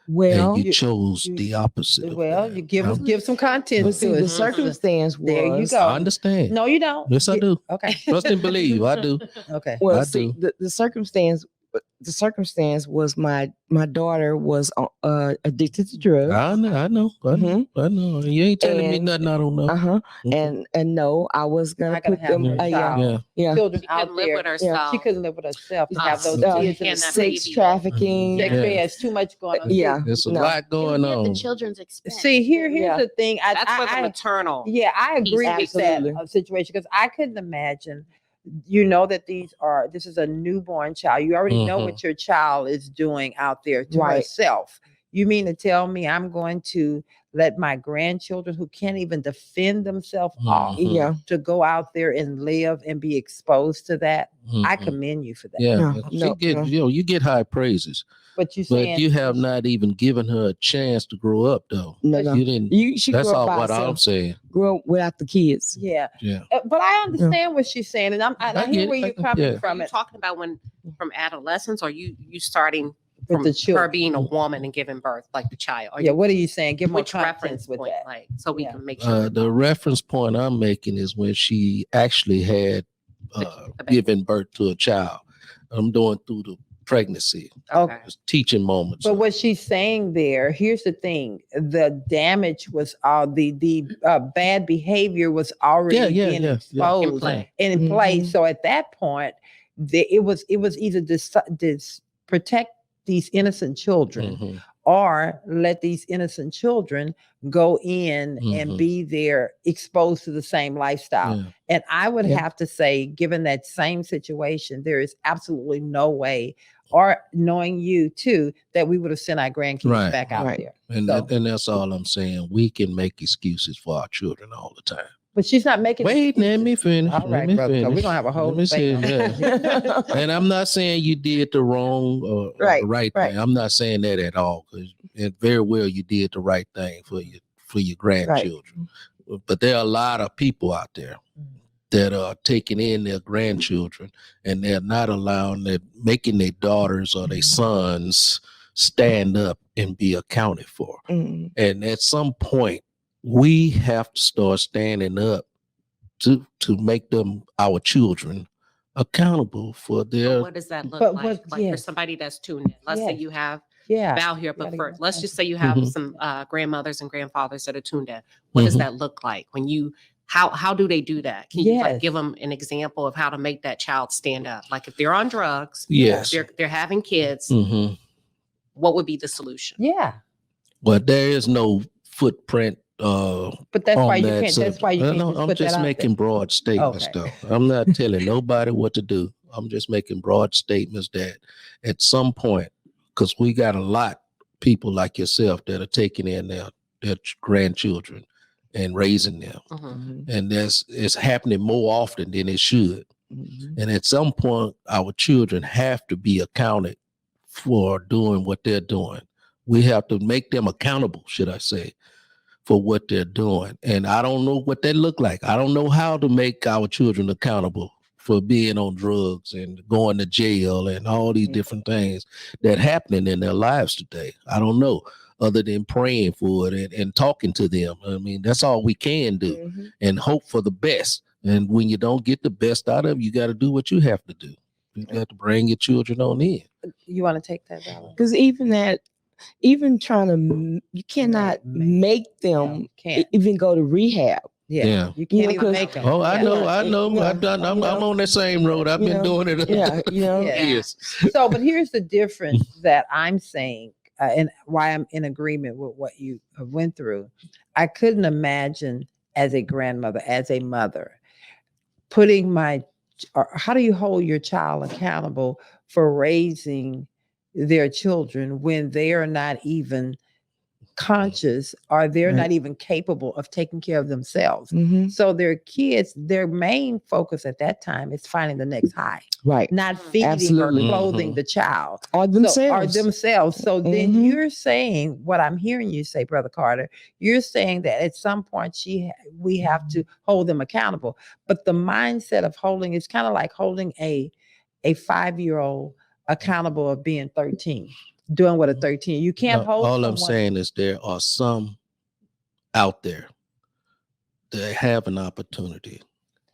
Well, and you chose the opposite. Well, you give some content. But see, the circumstance was. There you go. I understand. No, you don't. Yes, I do. Okay. Trust and believe. I do. Okay. Well, I see, do. the circumstance was my daughter was addicted to drugs. I know. You ain't telling me And- nothing I don't know. And no, I was gonna Not gonna put have them. her child. Yeah. Children She out couldn't live there. with herself. She couldn't live with herself to have those Uh, kids. and And that Sex baby. trafficking. Yeah. There's too much going on. Yeah. There's a No. lot going At the on. children's expense. See, here's Yeah. the thing. That's for the maternal. Yeah, I agree with Absolutely. that situation because I couldn't imagine. That this is a newborn child. You already know what your child is doing out there to Right. herself. You mean to tell me I'm going to let my grandchildren who can't even defend themselves off Yeah. to go out there and live and be exposed to that? I Mhm. commend you for that. Yeah, No. you get high praises, But you but saying you have not even given her a chance to grow up, though. No. You didn't. She That's grew all up by what I'm herself. saying. Grew up without the kids. Yeah. Yeah. But I understand what she's saying, and I I hear get where it. you're coming Yeah. Are from you it talking about from adolescence, or you starting with from the her children. being a woman and giving birth, like the child? Are Yeah, you, what are you saying? Give more which reference reference with point, that. like, so we Yeah. can make sure. The reference point I'm making is when she actually had The baby. given birth to a child. I'm going through the pregnancy, Okay. just teaching moments. But what she's saying there, here's the thing: the damage was all the bad behavior was already being In exposed play. and in place. Mhm. So at that point, it was either protect these innocent children Mhm. or let these innocent children go in and Mhm. be there exposed to the same lifestyle. Yeah. And I would Yeah. have to say, given that same situation, there is absolutely no way, or knowing you too, that we would have sent our grandkids Right. back out Right. there. And So- and that's all I'm saying. We can make excuses for our children all the time. But she's not making. Wait, let me finish. All Let right, me brother. 'Cause finish. we're gonna have a whole Let me say debate. that. And I'm not saying you did the wrong or Right, the right right. thing. I'm not saying that at all, because very well you did the right thing for your grandchildren. But there are a lot of people out there that are taking in their grandchildren, and they're not making their daughters or their sons stand up and be accounted for. Mhm. And at some point, we have to start standing up to make them, our children, accountable for So their. what does that look But like? what- Like for yes. somebody that's tuned in. Let's say Yes. you have Yeah. Val here, but gotta first, get let's just say you have Mhm. some grandmothers and grandfathers that are tuned in. What does Mhm. that look like when you? How do they do that? Can you Yes. like give them an example of how to make that child stand up? Like if they're on drugs, Yes. they're having kids. Mhm. What would be the solution? Yeah. But there is no footprint. But that's on why you that can't. That's why you subject. can't No, just I'm put just that out making broad statements, Okay. though. I'm not telling nobody what to do. I'm just making broad statements that at some point, because we got a lot of people like yourself that are taking in their grandchildren and raising them. Mhm. And it's happening more often than it should. Mhm. And at some point, our children have to be accounted for doing what they're doing. We have to make them accountable, should I say, for what they're doing. And I don't know what that look like. I don't know how to make our children accountable for being on drugs and going to jail and all these different things that happening in their lives today. I don't know, other than praying for it and talking to them. I mean, that's all we can do, Mhm. and hope for the best. And when you don't get the best out of it, you got to do what you have to do. You got to bring your children on in. You want to take that, Valerie? Because even trying to, you cannot make them Can't. even go to rehab. Yeah. You can't even make them. Oh, I Yeah. know. Yeah, I've done. I'm on that same road. I've been doing it. Yeah, Yes. So, but here's the difference that I'm saying, and why I'm in agreement with what you went through. I couldn't imagine as a grandmother, as a mother, how do you hold your child accountable for raising their children when they are not even conscious or they're not even capable of taking care of themselves? Mm-hmm. So their kids, their main focus at that time is finding the next high, Right. not feeding Absolutely. or clothing the child Or themselves. So then Mhm. you're saying, what I'm hearing you say, Brother Carter, you're saying that at some point we have to hold them accountable. But the mindset of holding is kind of like holding a 5-year-old accountable of being 13, doing what a 13. You can't hold All someone. I'm saying is there are some out there that have an opportunity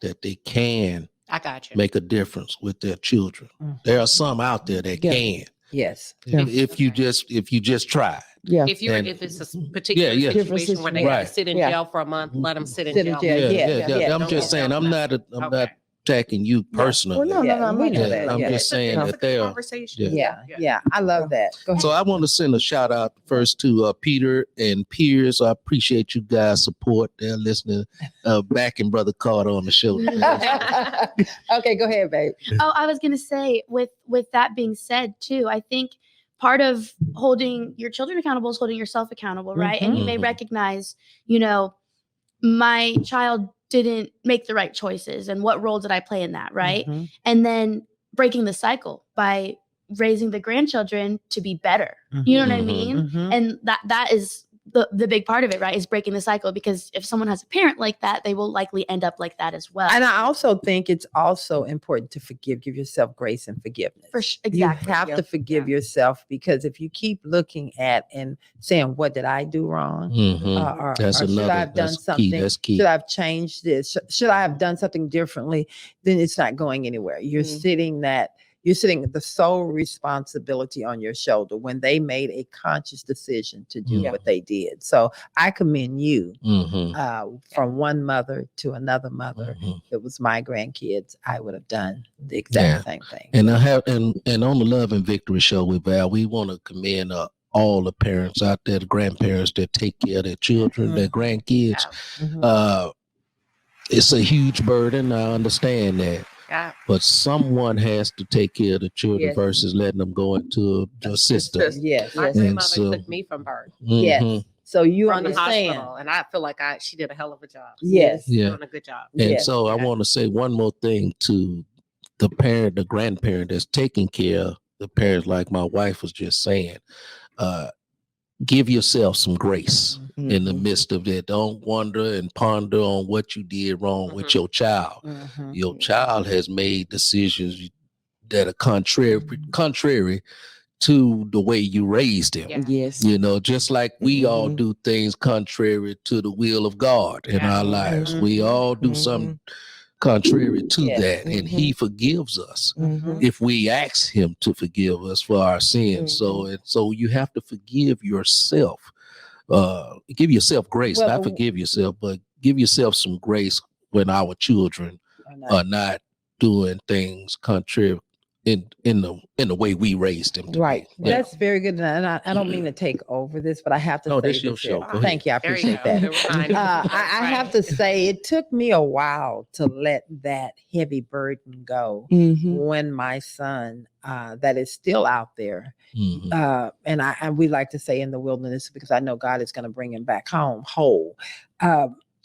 that they can I got you. make a difference with their children. There are some out there that can. Yes. If you just try. Yeah. If it's a particular Yeah. situation where they Right. have to sit in jail for a month, let them sit in Sit in jail. jail. Yeah. I'm Don't just get saying, them I'm not attacking you personally. Well, no, we know that. I'm Yeah. just saying It's a that good they are. conversation. Yeah. I love that. Go ahead. So I want to send a shout out first to Peter and Piers. I appreciate you guys' support. They're listening, backing Brother Carter on the show. Okay, go ahead, babe. Oh, I was gonna say, with that being said, too, I think part of holding your children accountable is holding yourself accountable, right? And you may Mhm. recognize, my child didn't make the right choices, and what role did I play in that, right? Mhm. And then breaking the cycle by raising the grandchildren to be better. You know what I mean? Mhm. And that is the big part of it, right? Is breaking the cycle, because if someone has a parent like that, they will likely end up like that as well. And I also think it's also important to give yourself grace and forgiveness. Exactly. You have to forgive yourself, because if you keep looking at and saying, what did I do wrong? Or should I have done something? That's key. Should I have changed this? Should I have done something differently? Then it's not going anywhere. You're sitting the sole responsibility on your shoulder when they made a conscious decision to do what they did. So I commend you from one mother to another mother. If it was my grandkids, I would have done the exact same thing. And I have, and on the Love and Victory show with Val, we want to commend all the parents out there, the grandparents that take care of their children, their grandkids. It's a huge burden. I understand that. Yeah. But someone has to take care of the children versus letting them go into the system. Yes. My grandmother took me from birth. Yes. So you From the understand. hospital, and I feel like she did a hell of a job. Yes. Yeah. Doing a good job. And so I want to say one more thing to the grandparent that's taking care of the parents, like my wife was just saying. Give yourself some grace in the midst of that. Don't wonder and ponder on what you did wrong with your child. Your child has made decisions that are contrary to the way you raised him. Yeah. Yes. Just like we all do things contrary to the will of God in our lives. We all do something contrary to that, and he forgives us if we ask him to forgive us for our sins. So you have to forgive yourself. Give yourself grace, not forgive yourself, but give yourself some grace when our children are not doing things contrary in the way we raised them. Right. That's very good. And I don't mean to take over this, but I have to say this your show. Go Thank you. I There appreciate you go. that. I have to say, it took me a while to let that heavy burden go when my son, that is still out there, and we like to say in the wilderness, because I know God is going to bring him back home whole.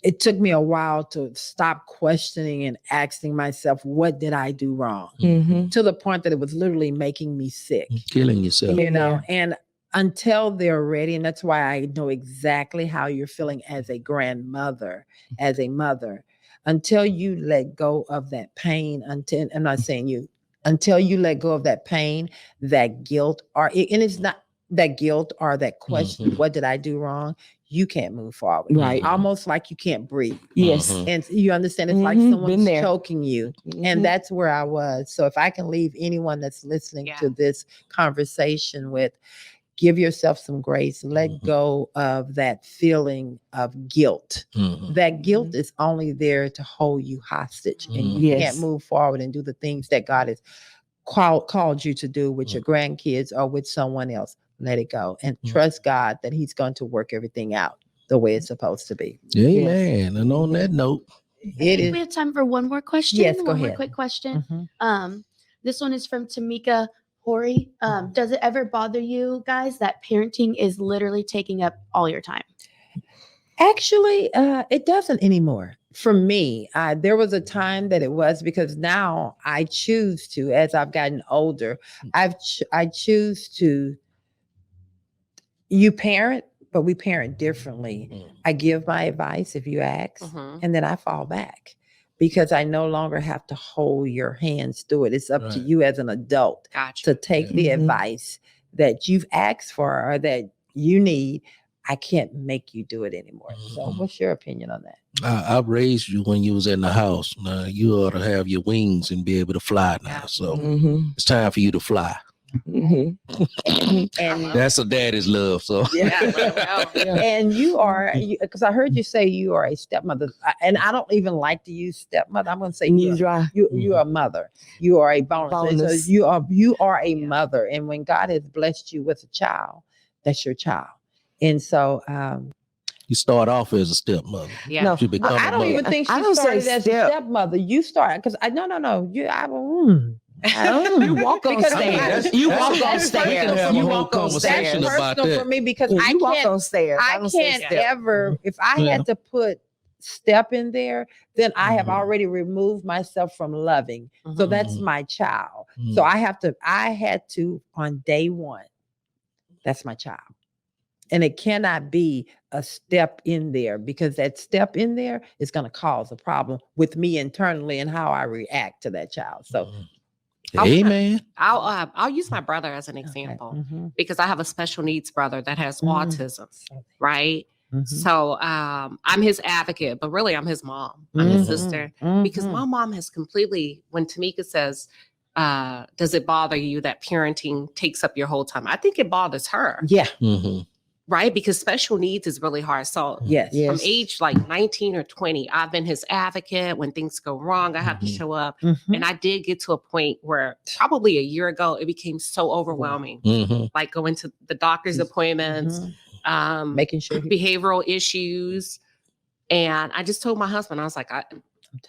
It took me a while to stop questioning and asking myself, what did I do wrong? To the point that it was literally making me sick. Killing yourself. And until they're ready, and that's why I know exactly how you're feeling as a grandmother, as a mother, until you let go of that pain, I'm not saying you, until you let go of that pain, that guilt, and it's not that guilt or that question, what did I do wrong? you can't move forward. Right. Almost like you can't breathe. Yes. Mhm. And you understand, it's like Mhm. Been someone's there. choking you. Mhm. And that's where I was. So if I can leave anyone that's listening Yeah. to this conversation with, give yourself some grace, let go of that feeling of guilt. Mhm. That guilt is only there to hold you hostage, and you Yes. can't move forward and do the things that God has called you to do with your grandkids or with someone else. Let it go and trust God that He's going to work everything out the way it's supposed to be. Amen. And on that note, It is. We have time for one more question. Yes, go one more ahead. quick question. Mhm. This one is from Tamika Hori. Does it ever bother you guys that parenting is literally taking up all your time? Actually, it doesn't anymore. For me, there was a time that it was, because now I choose to, as I've gotten older, I choose to. You parent, but we parent differently. I give my advice if you ask, and then I fall back because I no longer have to hold your hands through it. It's up to you as an adult to take the advice that you've asked for or that you need. I can't make you do it anymore. So what's your opinion on that? I raised you when you was in the house. Now you ought to have your wings and be able to fly now. So it's time for you to fly. And That's a daddy's love. So and you are, because I heard you say you are a stepmother, and I don't even like to use stepmother. I'm going to say you are a mother. You are a bonus. So you are a mother, and when God has blessed you with a child, that's your child. And so you start off as a stepmother. Yeah. no, You become I a don't mother. even think I she don't say started as a stepmother. You started because no. You walk on Because stairs. You walk on stairs. You walk on That's stairs. About personal that. for me because You walk I on stairs. I don't say can't step. ever, if I had to put step in there, then I have already removed myself from loving. So that's my child. So I had to on day one, that's my child. And it cannot be a step in there, because that step in there is going to cause a problem with me internally and how I react to that child. So Amen. I'll use my brother as an example because I have a special needs brother that has autism, right? So I'm his advocate, but really I'm his mom. I'm his sister, because my mom has completely, when Tamika says, does it bother you that parenting takes up your whole time? I think it bothers her. Yeah. Right? Because special needs is really hard. So from age like 19 or 20, I've been his advocate. When things go wrong, I have to show up. And I did get to a point where probably a year ago, it became so overwhelming. Like going to the doctor's appointments, making sure behavioral issues. And I just told my husband, I was like,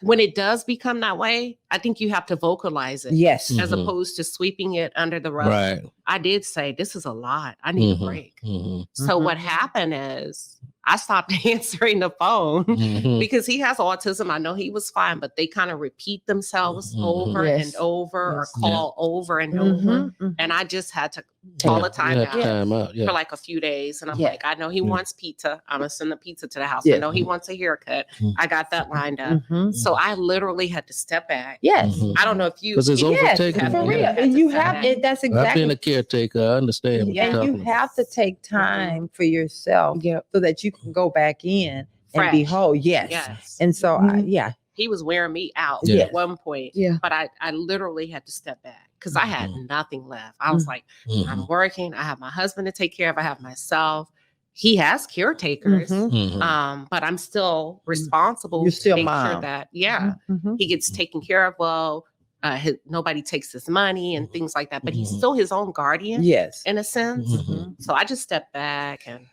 when it does become that way, I think you have to vocalize it. Yes. As opposed to sweeping it under the rug. Right. I did say, this is a lot. I need a break. So what happened is I stopped answering the phone because he has autism. I know he was fine, but they kind of repeat themselves over and over or call over and over. And I just had to call a timeout for like a few days. And I'm like, I know he wants pizza. I'm going to send the pizza to the house. I know he wants a haircut. I got that lined up. So I literally had to step back. Yes. I don't know if you. Because it's overtaken. For real. And you have it. That's exactly. I've been a caretaker. I understand. What and you have to take time for yourself so that you can go back in and be whole. Yes. And so, he was wearing me out at one point. But I literally had to step back because I had nothing left. I was like, I'm working. I have my husband to take care of. I have myself. He has caretakers, but I'm still responsible. You're still to make mom. sure that he gets taken care of well. Nobody takes his money and things like that, but he's still his own guardian. Yes, in a sense. So I just stepped back and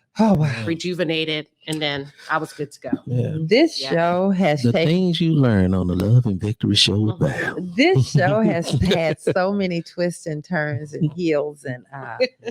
rejuvenated, and then I was good to go. This show has the things you learn on the Love and Victory Show with Val. This show has had so many twists and turns and hills and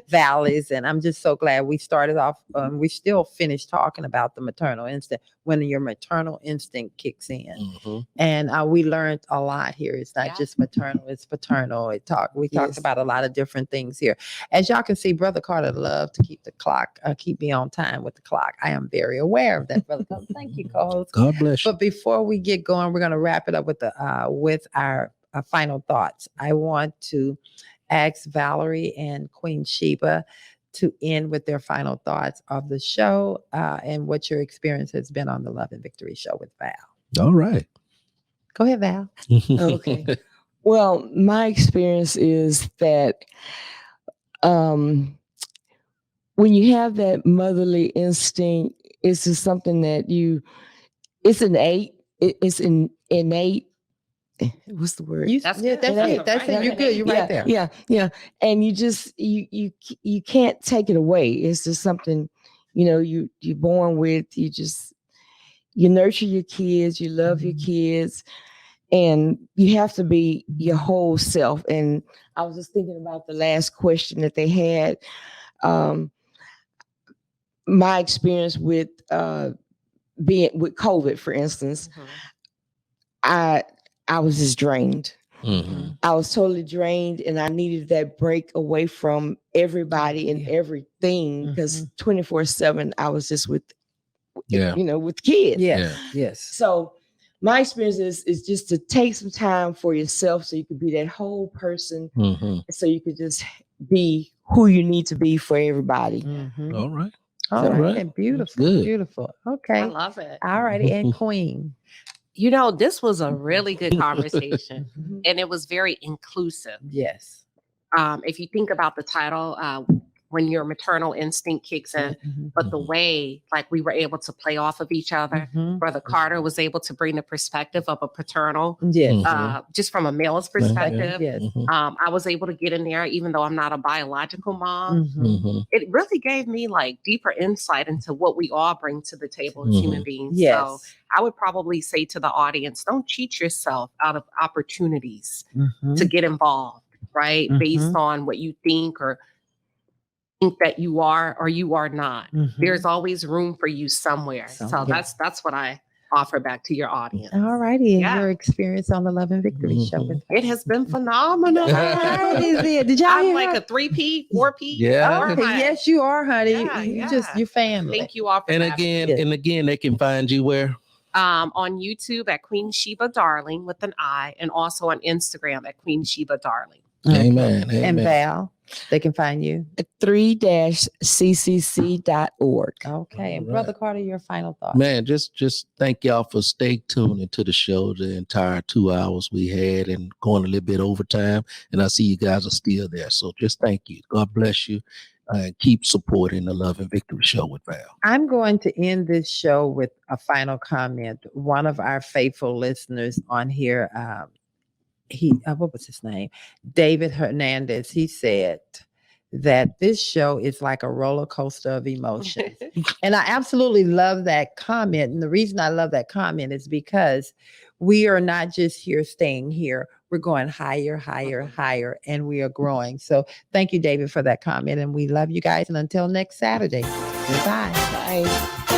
valleys, and I'm just so glad we started off. We still finished talking about the maternal instinct, when your maternal instinct kicks in, and we learned a lot here. It's not just maternal; it's paternal. We talked about a lot of different things here. As y'all can see, Brother Carter loved to keep the clock, keep me on time with the clock. I am very aware of that, Brother Carter. Thank you, co-host. God bless you. But before we get going, we're going to wrap it up with our final thoughts. I want to ask Valerie and Queen Shiba to end with their final thoughts of the show and what your experience has been on the Love and Victory show with Val. All right. Go ahead, Val. Okay. Well, my experience is that when you have that motherly instinct, it's just something that it's innate. It's innate. What's the word? That's it. That's it. You're good. You're right there. Yeah. And you just you can't take it away. It's just something, you're born with. You nurture your kids. You love your kids, and you have to be your whole self. And I was just thinking about the last question that they had. My experience with being with COVID, for instance, I was just drained. Mm-hmm. I was totally drained, and I needed that break away from everybody and everything, because 24/7 I was just with kids. Yes. So my experience is just to take some time for yourself, so you could be that whole person, so you could just be who you need to be for everybody. All right. All right. Beautiful. Beautiful. Okay. I love it. All righty. And Queen. This was a really good conversation, and it was very inclusive. Yes. If you think about the title, when your maternal instinct kicks in, but the way we were able to play off of each other, Brother Carter was able to bring the perspective of a paternal, just from a male's perspective. Yes. I was able to get in there, even though I'm not a biological mom. It really gave me deeper insight into what we all bring to the table as human beings. Yes. So I would probably say to the audience, don't cheat yourself out of opportunities to get involved, right? Based on what you think or think that you are or you are not. There's always room for you somewhere. So that's what I offer back to your audience. All righty. And your experience on the Love and Victory show with it has been phenomenal. Did y'all I'm like a 3P, 4P. Yeah. Okay. Yes, you are, honey. Yeah, Your family. Thank you all for and again, they can find you where? On YouTube at Queen Shiba Darling with an I, and also on Instagram at Queen Shiba Darling. Amen. And Val, they can find you at 3-ccc.org. Okay. And Brother Carter, your final thoughts. Man, just thank y'all for stay tuned into the show the entire 2 hours we had, and going a little bit overtime. And I see you guys are still there. So just thank you. God bless you. And keep supporting the Love and Victory show with Val. I'm going to end this show with a final comment. One of our faithful listeners on here, what was his name? David Hernandez. He said that this show is like a roller coaster of emotions. And I absolutely love that comment. And the reason I love that comment is because we are not just staying here. We're going higher, higher, higher, and we are growing. So thank you, David, for that comment. And we love you guys. And until next Saturday, goodbye. Bye.